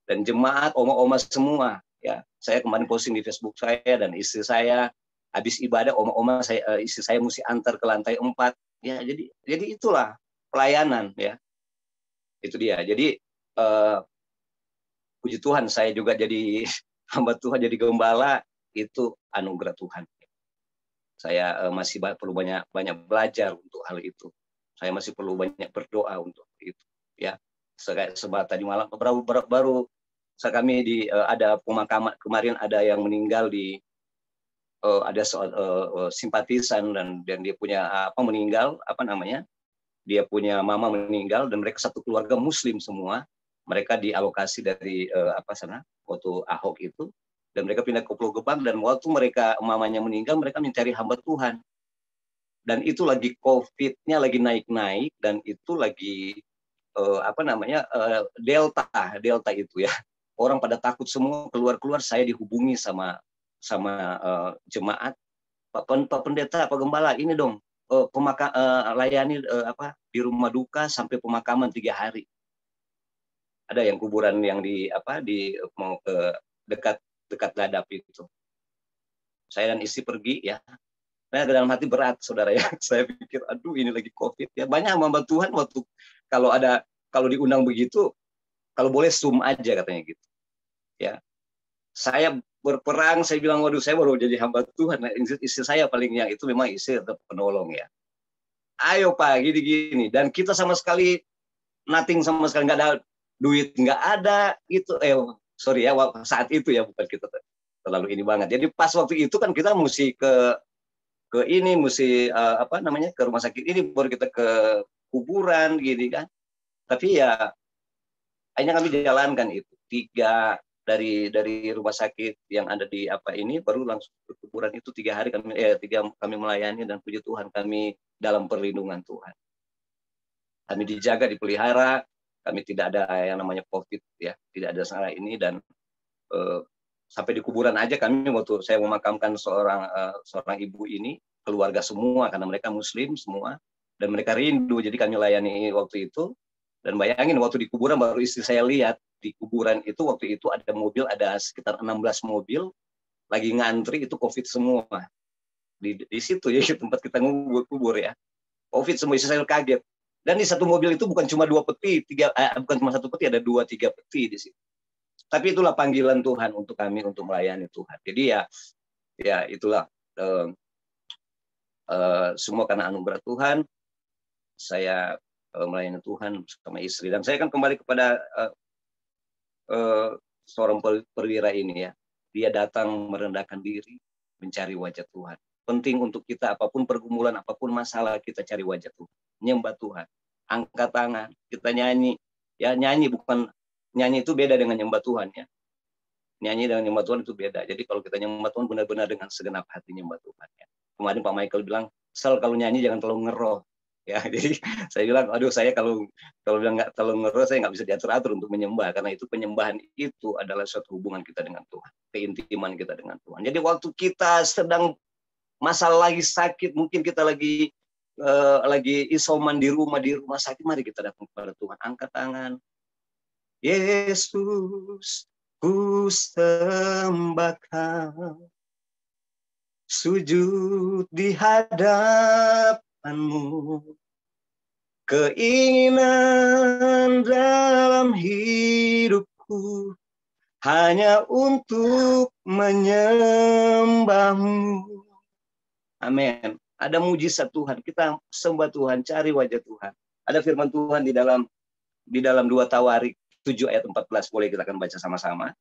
Dan jemaat, oma-oma semua, ya. Saya kemarin posting di Facebook saya dan istri saya, habis ibadah oma-oma istri saya mesti antar ke lantai 4 ya, jadi itulah pelayanan ya, itu dia. Jadi puji Tuhan saya juga jadi hamba Tuhan, jadi gembala, itu anugerah Tuhan. Saya masih perlu banyak belajar untuk hal itu. Saya masih perlu banyak berdoa untuk itu ya. Sebab tadi malam baru kami ada pemakaman kemarin, ada yang meninggal di ada simpatisan dan dia punya meninggal, dia punya mama meninggal, dan mereka satu keluarga Muslim semua. Mereka dialokasi dari waktu Ahok itu, dan mereka pindah ke Pulau Gebang, dan waktu mamanya meninggal, mereka mencari hamba Tuhan. Dan itu lagi COVID-nya lagi naik-naik, dan itu lagi Delta itu ya. Orang pada takut semua keluar-keluar. Saya dihubungi sama jemaat, Pak Pendeta, Pak Gembala, ini dong layani di rumah duka sampai pemakaman 3 hari. Ada yang kuburan yang mau ke dekat Dadap itu. Saya dan istri pergi ya. Nah, dalam hati berat, saudara ya. Saya pikir, aduh ini lagi COVID ya. Banyak hamba Tuhan waktu kalau diundang begitu, kalau boleh Zoom aja katanya gitu. Ya. Saya berperang, saya bilang, waduh saya baru jadi hamba Tuhan. Nah, istri saya paling yang itu memang istri tetap penolong ya. Ayo Pak, gini-gini. Dan kita sama sekali nothing, sama sekali nggak ada duit, nggak ada itu. Sorry ya, saat itu ya, bukan kita terlalu ini banget. Jadi pas waktu itu kan kita mesti ke ini, mesti ke rumah sakit ini, baru kita ke kuburan gini kan. Tapi ya akhirnya kami jalankan itu 3 dari rumah sakit yang ada di ini baru langsung ke kuburan itu 3 hari kami melayani, dan puji Tuhan kami dalam perlindungan Tuhan. Kami dijaga, dipelihara, kami tidak ada yang namanya COVID ya, tidak ada salah ini, dan sampai di kuburan aja kami waktu saya memakamkan seorang ibu ini, keluarga semua karena mereka Muslim semua dan mereka rindu, jadi kami layani waktu itu. Dan bayangin waktu di kuburan baru istri saya lihat di kuburan itu waktu itu ada mobil, ada sekitar 16 mobil lagi ngantri, itu COVID semua di situ ya, tempat kita kubur ya, COVID semua. Istri saya kaget. Dan di satu mobil itu bukan cuma 2 peti, bukan cuma 1 peti, ada 2-3 peti di situ. Tapi itulah panggilan Tuhan untuk kami untuk melayani Tuhan. Jadi ya itulah semua karena anugerah Tuhan. Saya melayani Tuhan bersama istri, dan saya akan kembali kepada seorang perwira ini ya. Dia datang merendahkan diri, mencari wajah Tuhan. Penting untuk kita, apapun pergumulan, apapun masalah, kita cari wajah Tuhan, nyembah Tuhan, angkat tangan, kita nyanyi ya. Nyanyi itu beda dengan nyembah Tuhan ya. Nyanyi dengan nyembah Tuhan itu beda. Jadi kalau kita nyembah Tuhan benar-benar dengan segenap hati nyembah Tuhan ya. Kemarin Pak Michael bilang, Sel kalau nyanyi jangan terlalu ngeroh. Ya, jadi saya bilang, aduh saya kalau bilang nggak terlalu ngeroh, saya nggak bisa diatur-atur untuk menyembah, karena itu penyembahan itu adalah suatu hubungan kita dengan Tuhan, keintiman kita dengan Tuhan. Jadi waktu kita sedang masalah, lagi sakit, mungkin kita lagi isoman di rumah sakit, mari kita datang kepada Tuhan, angkat tangan. Yesus, ku sembah Kau, sujud di hadapan-Mu. Keinginan dalam hidupku hanya untuk menyembah-Mu. Amin. Ada mujizat Tuhan. Kita sembah Tuhan, cari wajah Tuhan. Ada firman Tuhan di dalam 2 Tawarik 7 ayat 14. Boleh kita akan baca sama-sama.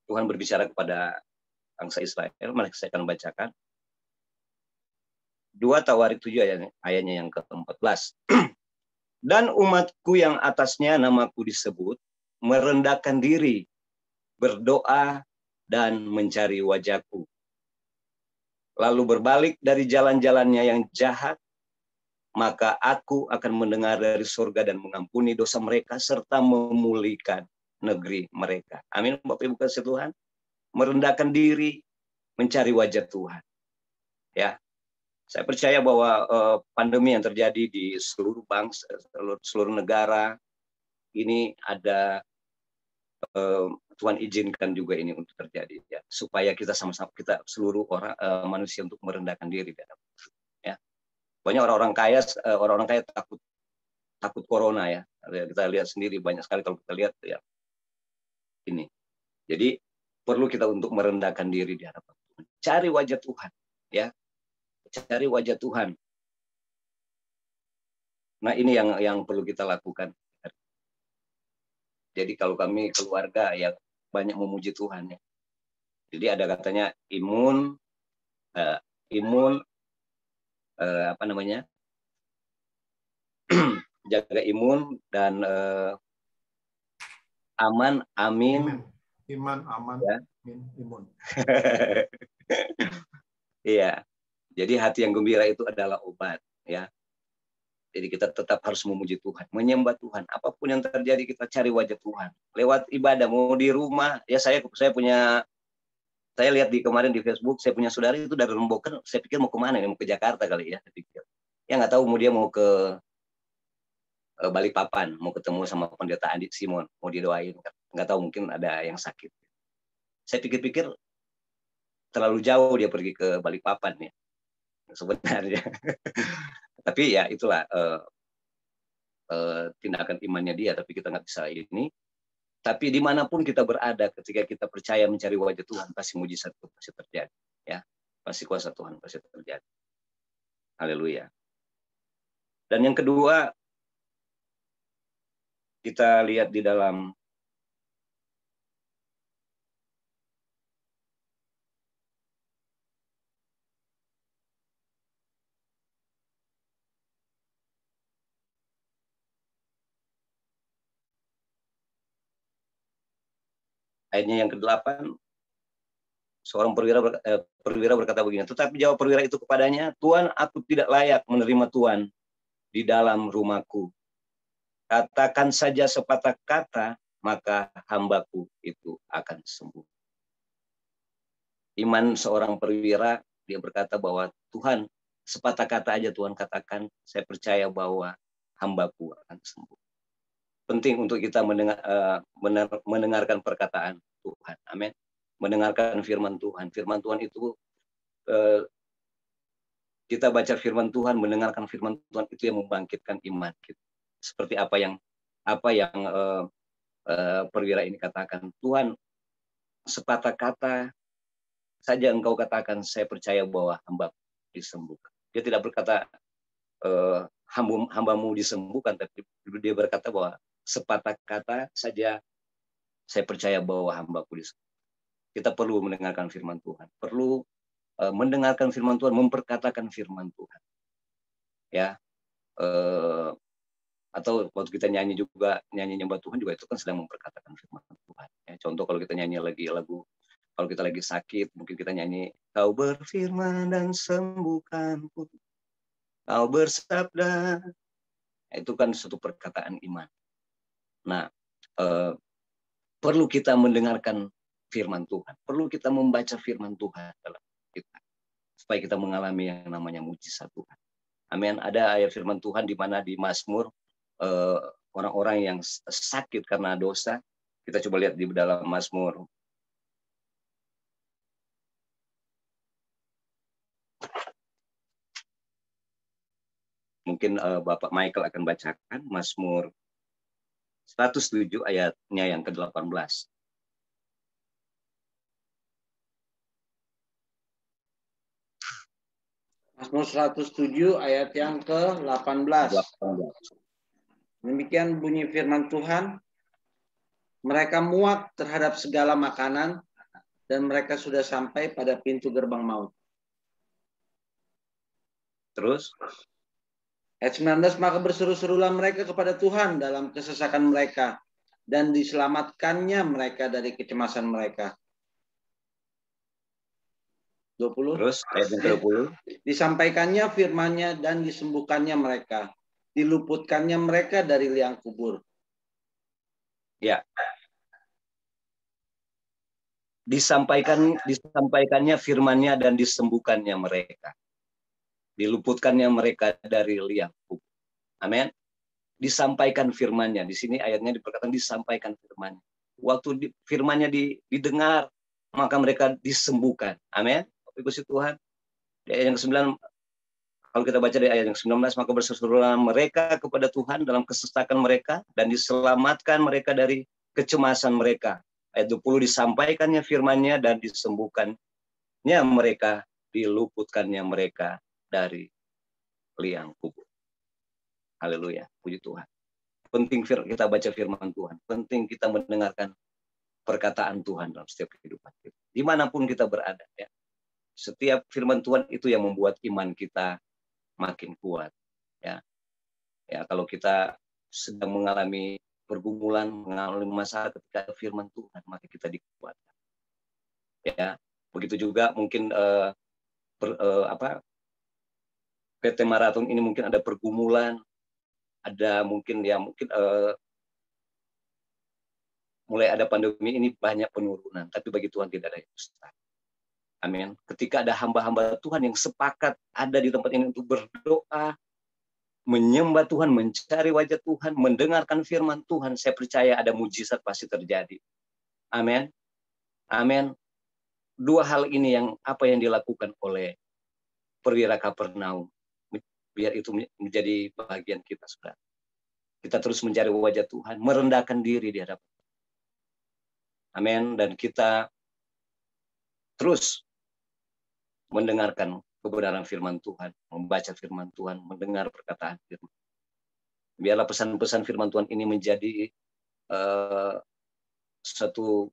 Tuhan berbicara kepada bangsa Israel. Mari saya akan bacakan. 2 Tawarik 7 ayatnya yang ke-14. Dan umatku yang atasnya namaku disebut, merendahkan diri, berdoa, dan mencari wajahku. Lalu berbalik dari jalan-jalannya yang jahat, maka aku akan mendengar dari surga dan mengampuni dosa mereka, serta memulihkan negeri mereka. Amin, Bapak Ibu kasih Tuhan. Merendahkan diri, mencari wajah Tuhan. Ya, saya percaya bahwa pandemi yang terjadi di seluruh bangsa, seluruh negara ini ada Tuhan izinkan juga ini untuk terjadi, ya, supaya kita sama-sama, kita seluruh orang manusia untuk merendahkan diri. Ya, banyak orang-orang kaya takut corona, ya. Kita lihat sendiri banyak sekali kalau kita lihat, ya, ini. Jadi perlu kita untuk merendahkan diri di hadapan Tuhan, cari wajah Tuhan, ya. Cari wajah Tuhan. Nah, ini yang perlu kita lakukan. Jadi kalau kami keluarga yang banyak memuji Tuhan, ya. Jadi ada katanya imun apa namanya? Jaga imun dan aman, amin. Iman, aman, ya. imun. Iya. Jadi hati yang gembira itu adalah obat, ya. Jadi kita tetap harus memuji Tuhan, menyembah Tuhan. Apapun yang terjadi kita cari wajah Tuhan. Lewat ibadah, mau di rumah. Ya saya lihat kemarin di Facebook, saya punya saudara itu dari Rembokan. Saya pikir mau kemana? Mau ke Jakarta kali, ya. Saya pikir. Ya nggak tahu, dia mau ke Balikpapan, mau ketemu sama pendeta Andi Simon, mau didoain. Nggak tahu, mungkin ada yang sakit. Saya pikir-pikir terlalu jauh dia pergi ke Balikpapan, ya. Sebenarnya. Tapi ya itulah tindakan imannya dia, tapi kita nggak bisa ini. Tapi dimanapun kita berada, ketika kita percaya mencari wajah Tuhan, pasti mujizat itu pasti terjadi, ya. Pasti kuasa Tuhan pasti terjadi. Haleluya. Dan yang kedua, kita lihat di dalam ayatnya yang ke-8, seorang perwira berkata begini, tetapi jawab perwira itu kepadanya, Tuan, aku tidak layak menerima Tuan di dalam rumahku. Katakan saja sepatah kata, maka hambaku itu akan sembuh. Iman seorang perwira, dia berkata bahwa Tuhan, sepatah kata aja Tuhan katakan, saya percaya bahwa hambaku akan sembuh. Penting untuk kita mendengarkan perkataan Tuhan. Amin. Mendengarkan firman Tuhan. Firman Tuhan itu, kita baca firman Tuhan, mendengarkan firman Tuhan itu yang membangkitkan iman kita. Seperti apa yang perwira ini katakan, Tuhan, sepatah kata saja engkau katakan, saya percaya bahwa hambaku disembuhkan. Dia tidak berkata hambamu disembuhkan, tapi dia berkata bahwa sepatah kata saja saya percaya bahwa hambaku disembuhkan. Kita perlu mendengarkan firman Tuhan, perlu mendengarkan firman Tuhan, memperkatakan firman Tuhan, ya. Atau waktu kita nyanyi nyembah Tuhan juga itu kan sedang memperkatakan firman Tuhan. Ya, contoh kalau kita nyanyi lagi lagu, kalau kita lagi sakit, mungkin kita nyanyi, Kau berfirman dan sembuhkanku, Kau bersabda. Itu kan suatu perkataan iman. Nah, perlu kita mendengarkan firman Tuhan, perlu kita membaca firman Tuhan dalam kita, supaya kita mengalami yang namanya mujizat Tuhan. Amin. Ada ayat firman Tuhan di mana di Mazmur, orang-orang yang sakit karena dosa. Kita coba lihat di dalam Mazmur. Mungkin Bapak Michael akan bacakan Mazmur 107 ayatnya yang ke-18. Mazmur 107 ayat yang ke-18. Demikian bunyi firman Tuhan. Mereka muak terhadap segala makanan dan mereka sudah sampai pada pintu gerbang maut. Terus Ayat 19, maka berseru-serulah mereka kepada Tuhan dalam kesesakan mereka dan diselamatkannya mereka dari kecemasan mereka. 20. Terus ayat yang ke-20. Disampaikannya firman-Nya dan disembuhkannya mereka. Diluputkannya mereka dari liang kubur. Ya. Disampaikannya firman-Nya dan disembuhkannya mereka. Diluputkannya mereka dari liang kubur. Amin. Disampaikan firman-Nya. Di sini ayatnya diperkatakan disampaikan firman-Nya. Waktu firman-Nya didengar, maka mereka disembuhkan. Amin. Puji Tuhan. Di ayat yang ke-9, kalau kita baca di ayat yang ke-19, maka berserulah mereka kepada Tuhan dalam kesesakan mereka dan diselamatkan mereka dari kecemasan mereka. Ayat 20, disampaikannya firman-Nya dan disembuhkannya mereka, diluputkannya mereka dari liang kubur. Haleluya, puji Tuhan. Penting kita baca firman Tuhan, penting kita mendengarkan perkataan Tuhan dalam setiap kehidupan kita. Dimanapun kita berada, ya. Setiap firman Tuhan itu yang membuat iman kita makin kuat, ya. Ya, kalau kita sedang mengalami pergumulan, mengalami masalah ketika firman Tuhan, maka kita dikuatkan. Ya, begitu juga mungkin PT Marathon ini mungkin ada pergumulan, ada mungkin mulai ada pandemi ini banyak penurunan, tapi bagi Tuhan tidak ada yang mustahil. Amin. Ketika ada hamba-hamba Tuhan yang sepakat ada di tempat ini untuk berdoa, menyembah Tuhan, mencari wajah Tuhan, mendengarkan firman Tuhan, saya percaya ada mujizat pasti terjadi. Amin. Amin. Dua hal ini yang dilakukan oleh perwira Kapernaum, biar itu menjadi bagian kita, saudara. Kita terus mencari wajah Tuhan, merendahkan diri di hadapan. Amin. Dan kita terus mendengarkan kebenaran firman Tuhan, membaca firman Tuhan, mendengar perkataan firman. Biarlah pesan-pesan firman Tuhan ini menjadi satu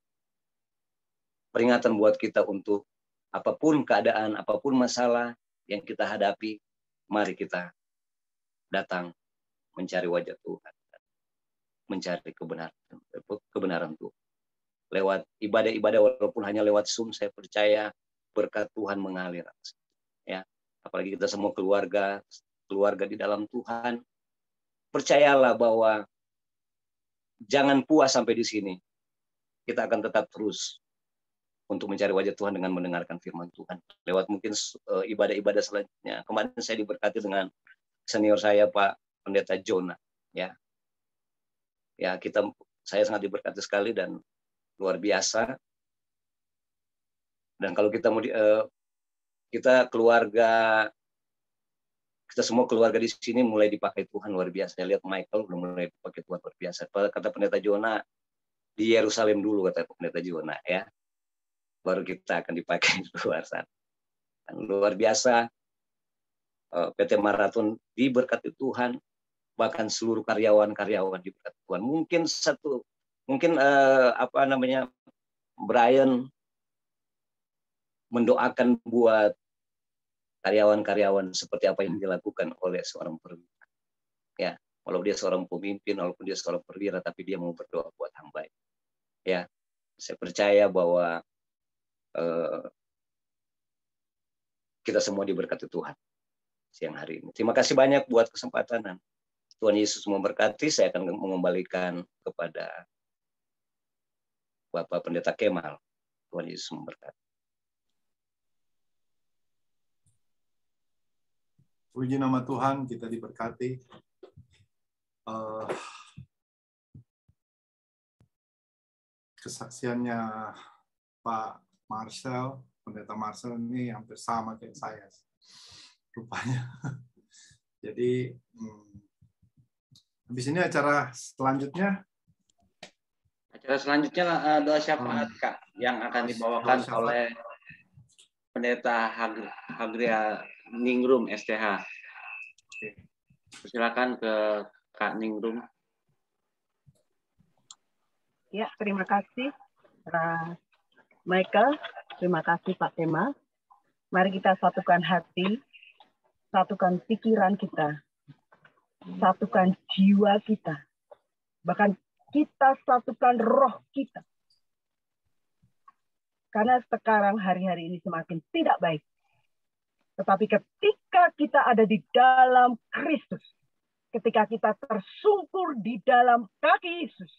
peringatan buat kita untuk apapun keadaan, apapun masalah yang kita hadapi, mari kita datang mencari wajah Tuhan, mencari kebenaran Tuhan. Lewat ibadah-ibadah, walaupun hanya lewat Zoom, saya percaya berkat Tuhan mengalir. Ya, apalagi kita semua keluarga di dalam Tuhan, percayalah bahwa jangan puas sampai di sini. Kita akan tetap terus untuk mencari wajah Tuhan dengan mendengarkan firman Tuhan. Lewat mungkin ibadah-ibadah selanjutnya. Kemarin saya diberkati dengan senior saya, Pak Pendeta Jonah. Ya, saya sangat diberkati sekali dan luar biasa. Dan kalau kita kita semua keluarga di sini mulai dipakai Tuhan luar biasa. Saya lihat Michael udah mulai dipakai Tuhan luar biasa. Kata Pendeta Jonah, di Yerusalem dulu, kata Pendeta Jonah, ya. Baru kita akan dipakai di luar sana. Dan luar biasa, PT Marathon diberkati Tuhan, bahkan seluruh karyawan diberkati Tuhan. Mungkin Brian mendoakan buat karyawan-karyawan seperti apa yang dilakukan oleh seorang perwira. Ya, walau dia seorang pemimpin, walaupun dia seorang perwira, tapi dia mau berdoa buat hamba. Ya, saya percaya bahwa kita semua diberkati Tuhan siang hari ini. Terima kasih banyak buat kesempatan. Tuhan Yesus memberkati. Saya akan mengembalikan kepada Bapak Pendeta Kemal. Tuhan Yesus memberkati. Puji nama Tuhan, kita diberkati. Kesaksiannya Pak Marcel, Pendeta Marcel ini hampir sama kayak saya, rupanya. Jadi, habis ini acara selanjutnya Acara selanjutnya doa syafaat Kak yang akan dibawakan oleh Pendeta Hagria Ningrum STH. Silakan ke Kak Ningrum. Ya, terima kasih Michael, terima kasih Pak Kemal. Mari kita satukan hati, satukan pikiran kita, satukan jiwa kita, bahkan kita satukan roh kita. Karena sekarang hari-hari ini semakin tidak baik. Tetapi ketika kita ada di dalam Kristus, ketika kita tersungkur di dalam kaki Yesus,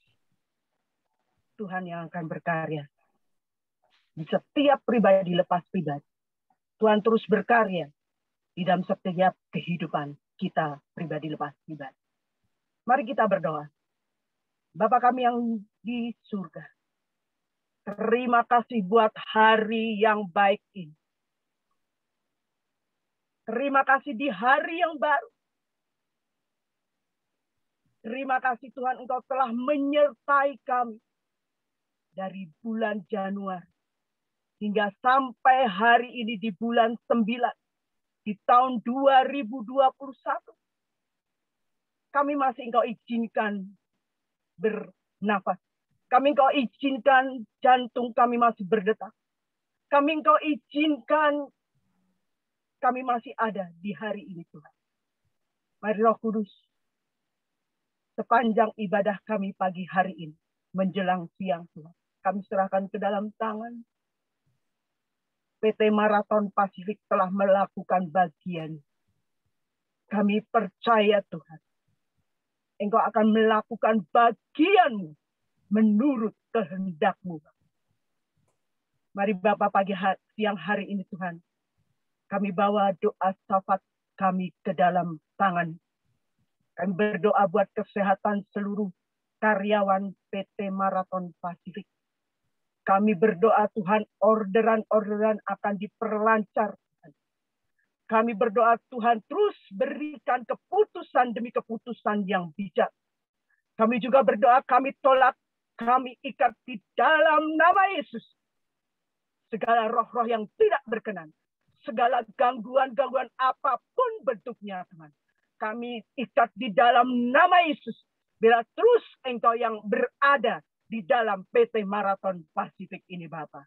Tuhan yang akan berkarya. Di setiap pribadi lepas pribadi. Tuhan terus berkarya di dalam setiap kehidupan kita pribadi lepas pribadi. Mari kita berdoa. Bapa kami yang di surga, terima kasih buat hari yang baik ini. Terima kasih di hari yang baru. Terima kasih Tuhan, Engkau telah menyertai kami dari bulan Januari hingga sampai hari ini di bulan 9 di tahun 2021. Kami masih Engkau izinkan bernafas. Kami Engkau izinkan jantung kami masih berdetak. Kami Engkau izinkan kami masih ada di hari ini Tuhan. Mari Roh Kudus, sepanjang ibadah kami pagi hari ini, menjelang siang Tuhan, kami serahkan ke dalam tangan. PT Marathon Pasifik telah melakukan bagian. Kami percaya Tuhan, Engkau akan melakukan bagian-Mu menurut kehendak-Mu. Mari Bapa pagi siang hari ini Tuhan, kami bawa doa syafaat kami ke dalam tangan. Kami berdoa buat kesehatan seluruh karyawan PT Marathon Pasifik. Kami berdoa Tuhan, orderan-orderan akan diperlancar. Kami berdoa Tuhan, terus berikan keputusan demi keputusan yang bijak. Kami juga berdoa, kami tolak, kami ikat di dalam nama Yesus segala roh-roh yang tidak berkenan. Segala gangguan-gangguan apapun bentuknya Tuhan. Kami ikat di dalam nama Yesus. Bila terus Engkau yang berada di dalam PT Marathon Pasifik ini Bapa.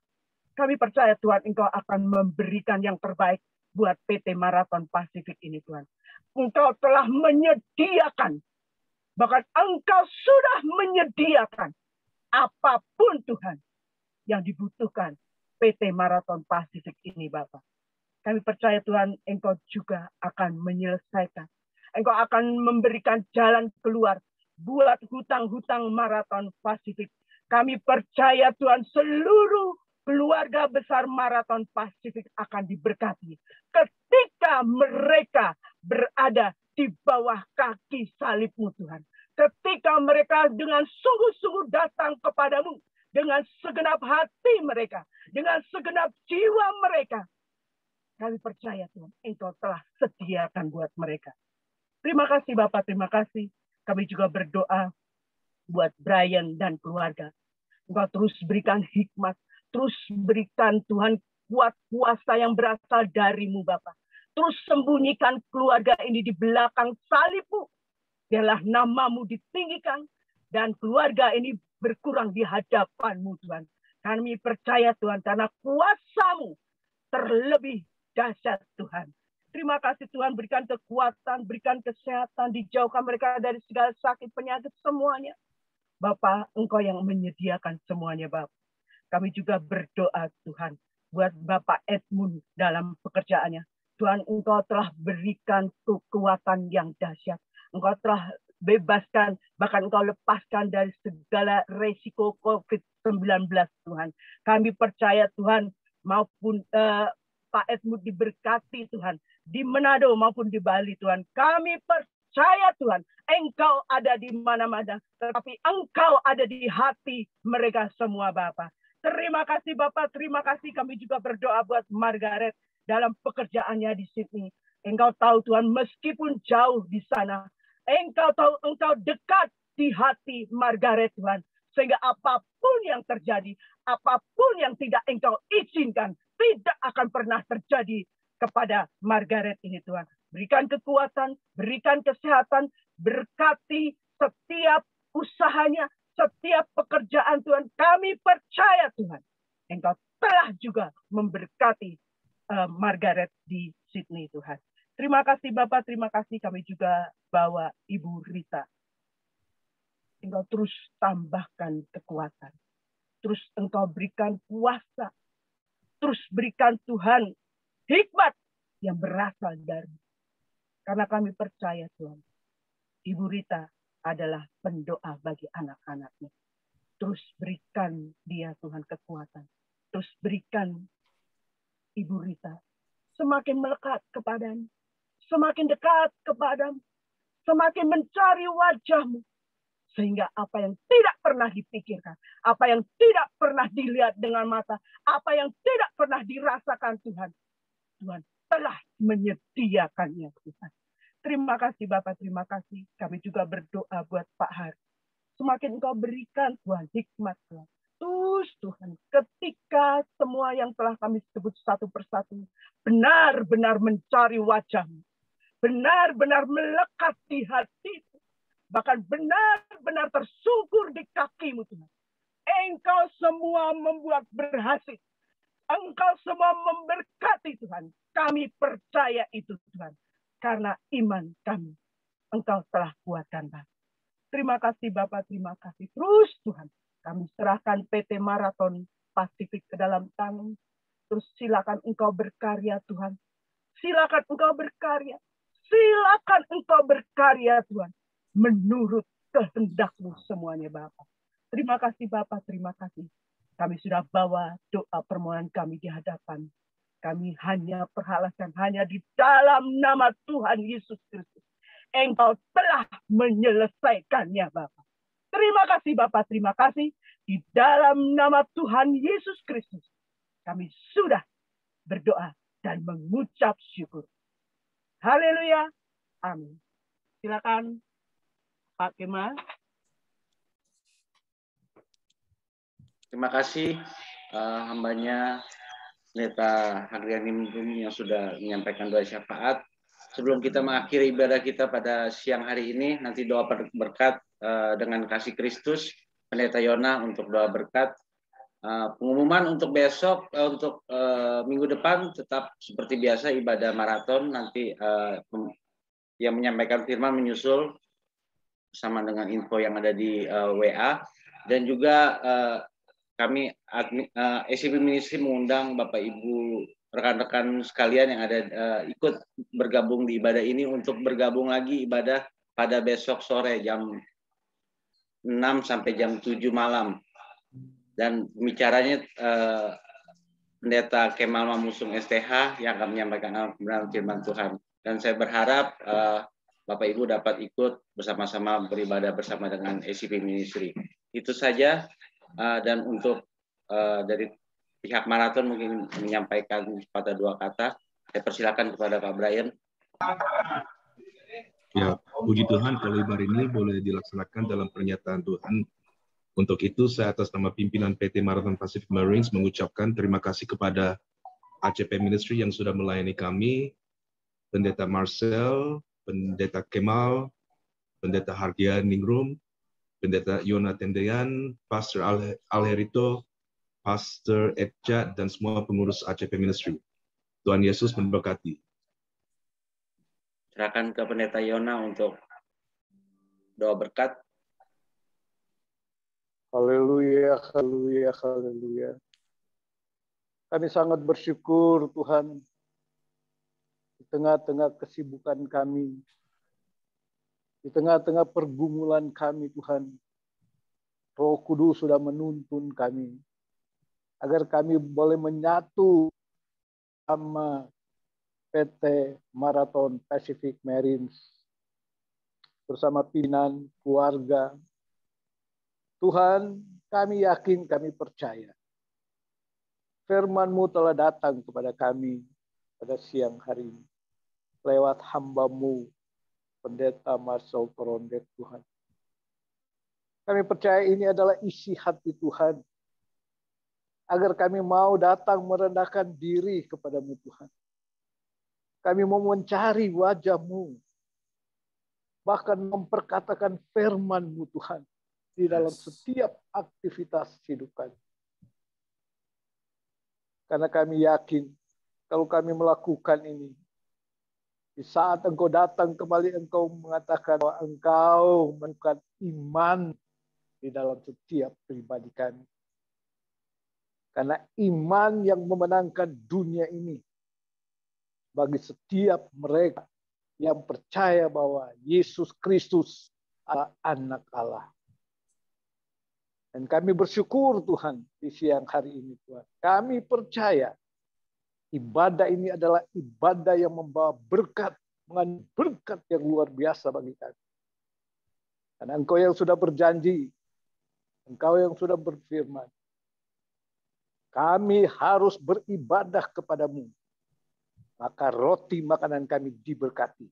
Kami percaya Tuhan Engkau akan memberikan yang terbaik buat PT Marathon Pasifik ini Tuhan. Engkau telah menyediakan, bahkan Engkau sudah menyediakan apapun Tuhan yang dibutuhkan PT Marathon Pasifik ini Bapak. Kami percaya Tuhan Engkau juga akan menyelesaikan. Engkau akan memberikan jalan keluar buat hutang-hutang Marathon Pasifik. Kami percaya Tuhan seluruh keluarga besar Marathon Pasifik akan diberkati ketika mereka berada di bawah kaki salib-Mu Tuhan. Ketika mereka dengan sungguh-sungguh datang kepadamu, dengan segenap hati mereka, dengan segenap jiwa mereka. Kami percaya Tuhan, Engkau telah sediakan buat mereka. Terima kasih Bapak, terima kasih. Kami juga berdoa buat Brian dan keluarga. Engkau terus berikan hikmat, terus berikan Tuhan kuat kuasa yang berasal dari-Mu Bapak. Terus sembunyikan keluarga ini di belakang salib-Mu. Biarlah nama-Mu ditinggikan dan keluarga ini berkurang di hadapan-Mu Tuhan. Kami percaya Tuhan karena kuasa-Mu terlebih dahsyat Tuhan. Terima kasih Tuhan, berikan kekuatan, berikan kesehatan, dijauhkan mereka dari segala sakit penyakit semuanya. Bapa, Engkau yang menyediakan semuanya Bapak. Kami juga berdoa Tuhan buat Bapak Edmund dalam pekerjaannya. Tuhan, Engkau telah berikan kekuatan yang dahsyat. Engkau telah bebaskan, bahkan Engkau lepaskan dari segala resiko COVID-19 Tuhan. Kami percaya Tuhan, maupun Pak Edmund diberkati Tuhan, di Manado maupun di Bali Tuhan. Kami percaya Tuhan, Engkau ada di mana-mana, tetapi Engkau ada di hati mereka semua Bapak. Terima kasih Bapak, terima kasih. Kami juga berdoa buat Margaret dalam pekerjaannya di Sydney. Engkau tahu Tuhan, meskipun jauh di sana, Engkau tahu, Engkau dekat di hati Margaret Tuhan. Sehingga apapun yang terjadi, apapun yang tidak Engkau izinkan, tidak akan pernah terjadi kepada Margaret ini Tuhan. Berikan kekuatan, berikan kesehatan, berkati setiap usahanya, setiap pekerjaan Tuhan. Kami percaya Tuhan, Engkau telah juga memberkati Margaret di Sydney Tuhan. Terima kasih Bapak, terima kasih. Kami juga bawa Ibu Rita. Engkau terus tambahkan kekuatan. Terus Engkau berikan kuasa. Terus berikan Tuhan hikmat yang berasal dari. Karena kami percaya Tuhan, Ibu Rita adalah pendoa bagi anak-anaknya. Terus berikan dia Tuhan kekuatan. Terus berikan Ibu Rita semakin melekat kepadamu. Semakin dekat kepadamu. Semakin mencari wajah-Mu. Sehingga apa yang tidak pernah dipikirkan, apa yang tidak pernah dilihat dengan mata, apa yang tidak pernah dirasakan Tuhan, Tuhan telah menyediakannya Tuhan. Terima kasih Bapak, terima kasih. Kami juga berdoa buat Pak Har. Semakin Engkau berikan Tuhan hikmat Tuhan. Terus Tuhan, ketika semua yang telah kami sebut satu persatu, benar-benar mencari wajah-Mu, benar-benar melekat di hati, bahkan benar-benar tersungkur di kaki-Mu Tuhan. Engkau semua membuat berhasil. Engkau semua memberkati Tuhan. Kami percaya itu Tuhan. Karena iman kami, Engkau telah kuatkan Bapak. Terima kasih Bapak, terima kasih. Terus Tuhan, kami serahkan PT Marathon Pasifik ke dalam tangan. Terus silakan Engkau berkarya Tuhan. Silakan Engkau berkarya. Silakan Engkau berkarya Tuhan. Menurut kehendak-Mu semuanya Bapak. Terima kasih Bapak, terima kasih. Kami sudah bawa doa permohonan kami di hadapan. Kami hanya perhalaskan hanya di dalam nama Tuhan Yesus Kristus. Engkau telah menyelesaikannya Bapak. Terima kasih Bapak, terima kasih. Di dalam nama Tuhan Yesus Kristus. Kami sudah berdoa dan mengucap syukur. Haleluya. Amin. Silakan Pak Kemal. Terima kasih hambanya Pendeta Hadriani Mungkum yang sudah menyampaikan doa syafaat. Sebelum kita mengakhiri ibadah kita pada siang hari ini, nanti doa berkat dengan kasih Kristus, Pendeta Yona untuk doa berkat. Pengumuman untuk besok, untuk minggu depan tetap seperti biasa ibadah maraton. Nanti yang menyampaikan firman menyusul bersama dengan info yang ada di WA. Dan juga kami SCP Ministry mengundang Bapak Ibu rekan-rekan sekalian yang ada ikut bergabung di ibadah ini untuk bergabung lagi ibadah pada besok sore jam 6 sampai jam 7 malam. Dan bicaranya Pendeta Kemal Mamusung STH yang akan menyampaikan firman Tuhan. Dan saya berharap Bapak Ibu dapat ikut bersama-sama beribadah bersama dengan SCP Ministry. Itu saja. Dan untuk dari pihak maraton mungkin menyampaikan pada dua kata. Saya persilakan kepada Pak Brian. Ya, puji Tuhan kalau ibadah ini boleh dilaksanakan dalam pernyataan Tuhan. Untuk itu saya atas nama pimpinan PT Marathon Pacific Marines mengucapkan terima kasih kepada ACP Ministry yang sudah melayani kami, Pendeta Marcel, Pendeta Kemal, Pendeta Hardian Ningrum, Pendeta Yona Tendean, Pastor Alherito, Pastor Edja, dan semua pengurus ACP Ministry. Tuhan Yesus memberkati. Silakan ke Pendeta Yona untuk doa berkat. Haleluya, haleluya, haleluya. Kami sangat bersyukur Tuhan di tengah-tengah kesibukan kami, di tengah-tengah pergumulan kami Tuhan. Roh Kudus sudah menuntun kami agar kami boleh menyatu sama PT Marathon Pacific Marines bersama pimpinan keluarga. Tuhan, kami yakin, kami percaya. Firman-Mu telah datang kepada kami pada siang hari ini. Lewat hamba-Mu, Pendeta Marcel Torondek Tuhan. Kami percaya ini adalah isi hati Tuhan. Agar kami mau datang merendahkan diri kepadamu Tuhan. Kami mau mencari wajah-Mu. Bahkan memperkatakan firman-Mu Tuhan. Di dalam setiap aktivitas hidup kami. Karena kami yakin kalau kami melakukan ini, di saat Engkau datang kembali, Engkau mengatakan bahwa Engkau menemukan iman di dalam setiap pribadi kami. Karena iman yang memenangkan dunia ini bagi setiap mereka yang percaya bahwa Yesus Kristus adalah anak Allah. Dan kami bersyukur Tuhan di siang hari ini Tuhan. Kami percaya ibadah ini adalah ibadah yang membawa berkat. Mengandung berkat yang luar biasa bagi kami. Karena Engkau yang sudah berjanji. Engkau yang sudah berfirman. Kami harus beribadah kepadamu. Maka roti makanan kami diberkati.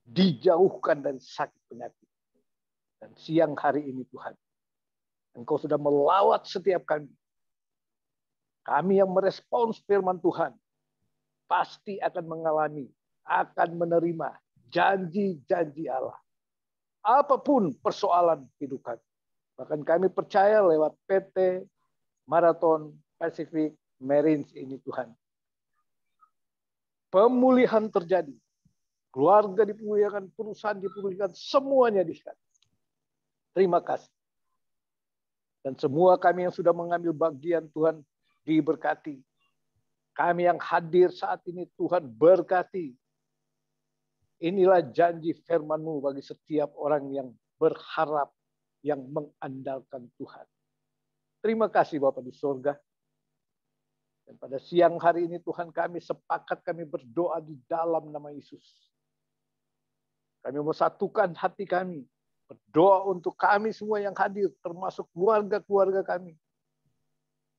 Dijauhkan dari sakit penyakit. Dan siang hari ini Tuhan. Engkau sudah melawat setiap kami. Kami yang merespons firman Tuhan pasti akan mengalami, akan menerima janji-janji Allah. Apapun persoalan hidup kami. Bahkan kami percaya lewat PT Marathon Pacific Marines ini Tuhan. Pemulihan terjadi. Keluarga dipulihkan, perusahaan dipulihkan, semuanya disekat. Terima kasih. Dan semua kami yang sudah mengambil bagian Tuhan diberkati. Kami yang hadir saat ini Tuhan berkati. Inilah janji firman-Mu bagi setiap orang yang berharap, yang mengandalkan Tuhan. Terima kasih Bapa di surga. Dan pada siang hari ini Tuhan kami sepakat kami berdoa di dalam nama Yesus. Kami mau satukan hati kami. Berdoa untuk kami semua yang hadir, termasuk keluarga-keluarga kami.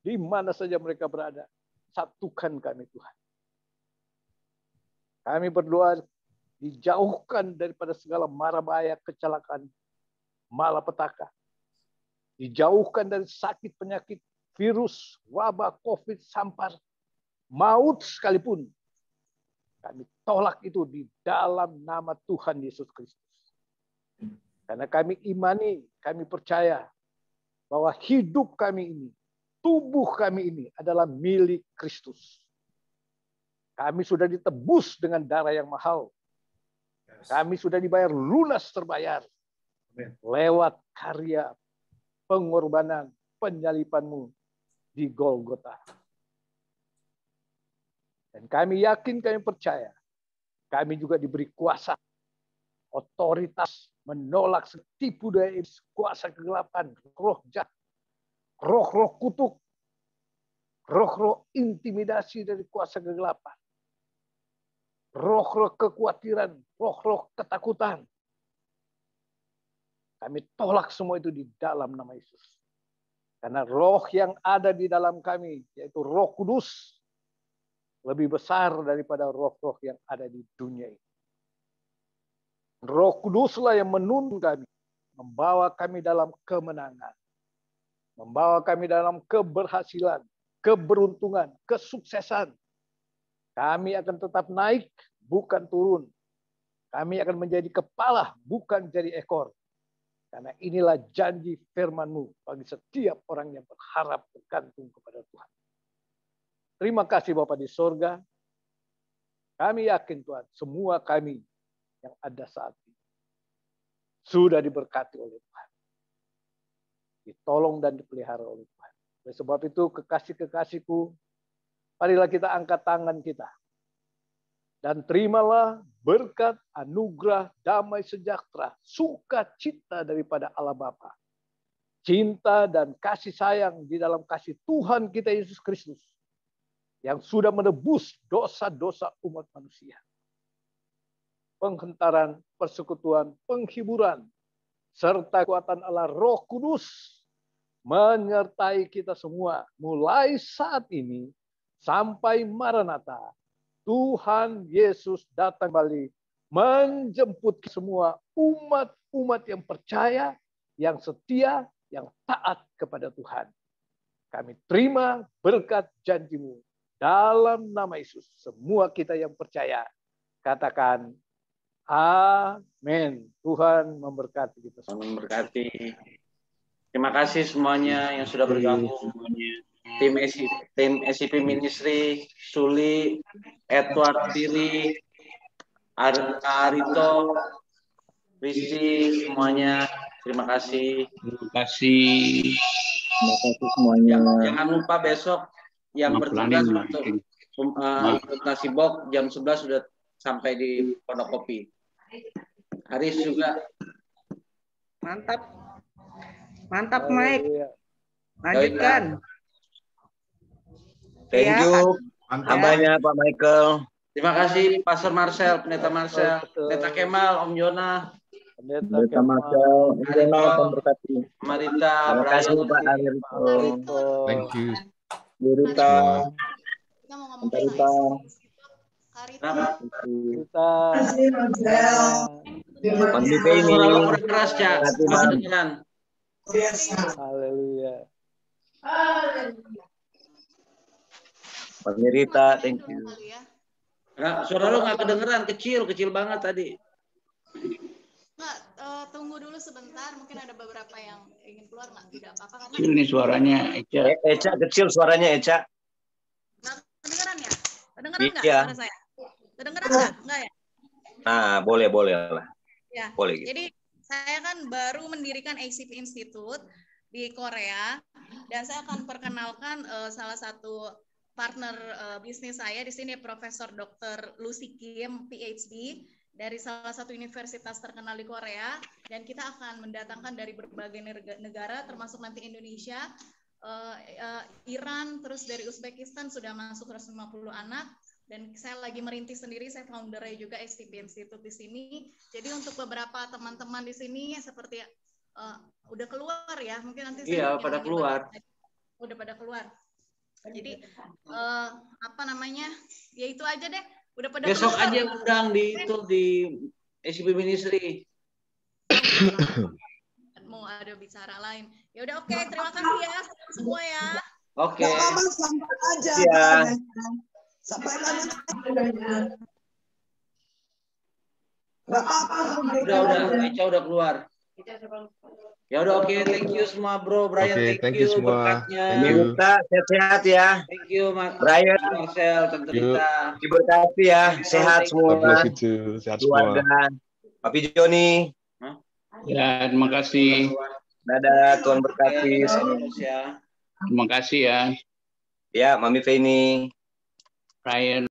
Di mana saja mereka berada, satukan kami Tuhan. Kami berdoa dijauhkan daripada segala mara bahaya, kecelakaan, malapetaka. Dijauhkan dari sakit penyakit, virus, wabah, COVID, sampar, maut sekalipun. Kami tolak itu di dalam nama Tuhan Yesus Kristus. Karena kami imani, kami percaya bahwa hidup kami ini, tubuh kami ini adalah milik Kristus. Kami sudah ditebus dengan darah yang mahal. Kami sudah dibayar lunas terbayar. Lewat karya pengorbanan, penyalipan-Mu di Golgota. Dan kami yakin, kami percaya, kami juga diberi kuasa, otoritas, menolak setipu daya kuasa kegelapan, roh jahat, roh-roh kutuk, roh-roh intimidasi dari kuasa kegelapan, roh-roh kekhawatiran, roh-roh ketakutan. Kami tolak semua itu di dalam nama Yesus. Karena roh yang ada di dalam kami, yaitu Roh Kudus, lebih besar daripada roh-roh yang ada di dunia ini. Roh Kuduslah yang menuntun kami, membawa kami dalam kemenangan, membawa kami dalam keberhasilan, keberuntungan, kesuksesan. Kami akan tetap naik, bukan turun. Kami akan menjadi kepala, bukan jadi ekor. Karena inilah janji firman-Mu bagi setiap orang yang berharap bergantung kepada Tuhan. Terima kasih Bapa di sorga. Kami yakin Tuhan, semua kami yang ada saat ini sudah diberkati oleh Tuhan. Ditolong dan dipelihara oleh Tuhan. Oleh sebab itu, kekasih-kekasihku, marilah kita angkat tangan kita. Dan terimalah berkat, anugerah, damai sejahtera, sukacita daripada Allah Bapa. Cinta dan kasih sayang di dalam kasih Tuhan kita Yesus Kristus. Yang sudah menebus dosa-dosa umat manusia. Penghentaran, persekutuan, penghiburan, serta kekuatan Allah Roh Kudus menyertai kita semua mulai saat ini sampai Maranatha. Tuhan Yesus datang kembali menjemput semua umat-umat yang percaya, yang setia, yang taat kepada Tuhan. Kami terima berkat janji-Mu dalam nama Yesus. Semua kita yang percaya, katakan amin. Tuhan memberkati kita semua. Tuhan memberkati. Terima kasih semuanya yang sudah bergabung. Tim SCP Ministry, Suli, Edward Piri, Arito, Rizky, semuanya. Terima kasih. Terima kasih. Terima kasih semuanya. Jangan lupa besok yang bertugas untuk ikut nasi bok jam 11 sudah sampai di Pondok Kopi. Aris juga. Mantap. Mantap, Mike. Lanjutkan. Thank you. Tambahnya Pak Michael. Terima kasih Pastor Marcel, Pendeta Marcel, Pendeta Kemal, Om Yona, Pendeta Marcel, Om Yona, memberkati. Marita, Terima kasih Pak Arito. Thank you. Rita. Kita mau ngomong Rita. Rita. Pandita ini. Suara lo kurang keras, Cak. Kedengeran. Haleluya. Pak Rita, thank you. Nah, suara lo nggak kedengeran, kecil banget tadi. Nggak, tunggu dulu sebentar, mungkin ada beberapa yang ingin keluar, nggak? Tidak apa-apa karena Kecil nih suaranya, Eca. Eca kecil suaranya, Eca. nggak kedengeran ya? Kedengeran nggak Iya. suara saya? Kedengeran nggak? Nggak ya? Nah, boleh lah. Ya. Boleh gitu. Jadi saya kan baru mendirikan ACP Institute di Korea dan saya akan perkenalkan salah satu partner bisnis saya di sini, Profesor Dr. Lucy Kim, PhD dari salah satu universitas terkenal di Korea, dan kita akan mendatangkan dari berbagai negara termasuk nanti Indonesia, Iran, terus dari Uzbekistan sudah masuk 150 anak. Dan saya lagi merintis sendiri, saya foundernya juga STP Institute di sini. Jadi untuk beberapa teman-teman di sini seperti udah keluar ya, mungkin nanti Iya, pada keluar. Udah pada keluar. Jadi apa namanya? Ya itu aja deh. Udah pada Besok keluar. aja undang di SCP Ministry. Mau ada bicara lain. Ya udah, oke. Terima kasih ya semua ya. Oke. Sampai aja. Ya. Sampai aja. Udah, Eca udah keluar. Ya udah, oke. Thank you semua, Bro. Brian, Oke, thank you semua. berkatnya. Thank you. Rita, sehat-sehat ya. Thank you, Brian. Marcel, Tante Rita. Diberkati ya, sehat God bless semua. you too. Sehat semua. Keluarga. Papi Joni. Ya, terima kasih. Dadah, Tuhan berkati. Ya. Terima kasih ya. Ya, Mami Feni. Ryan.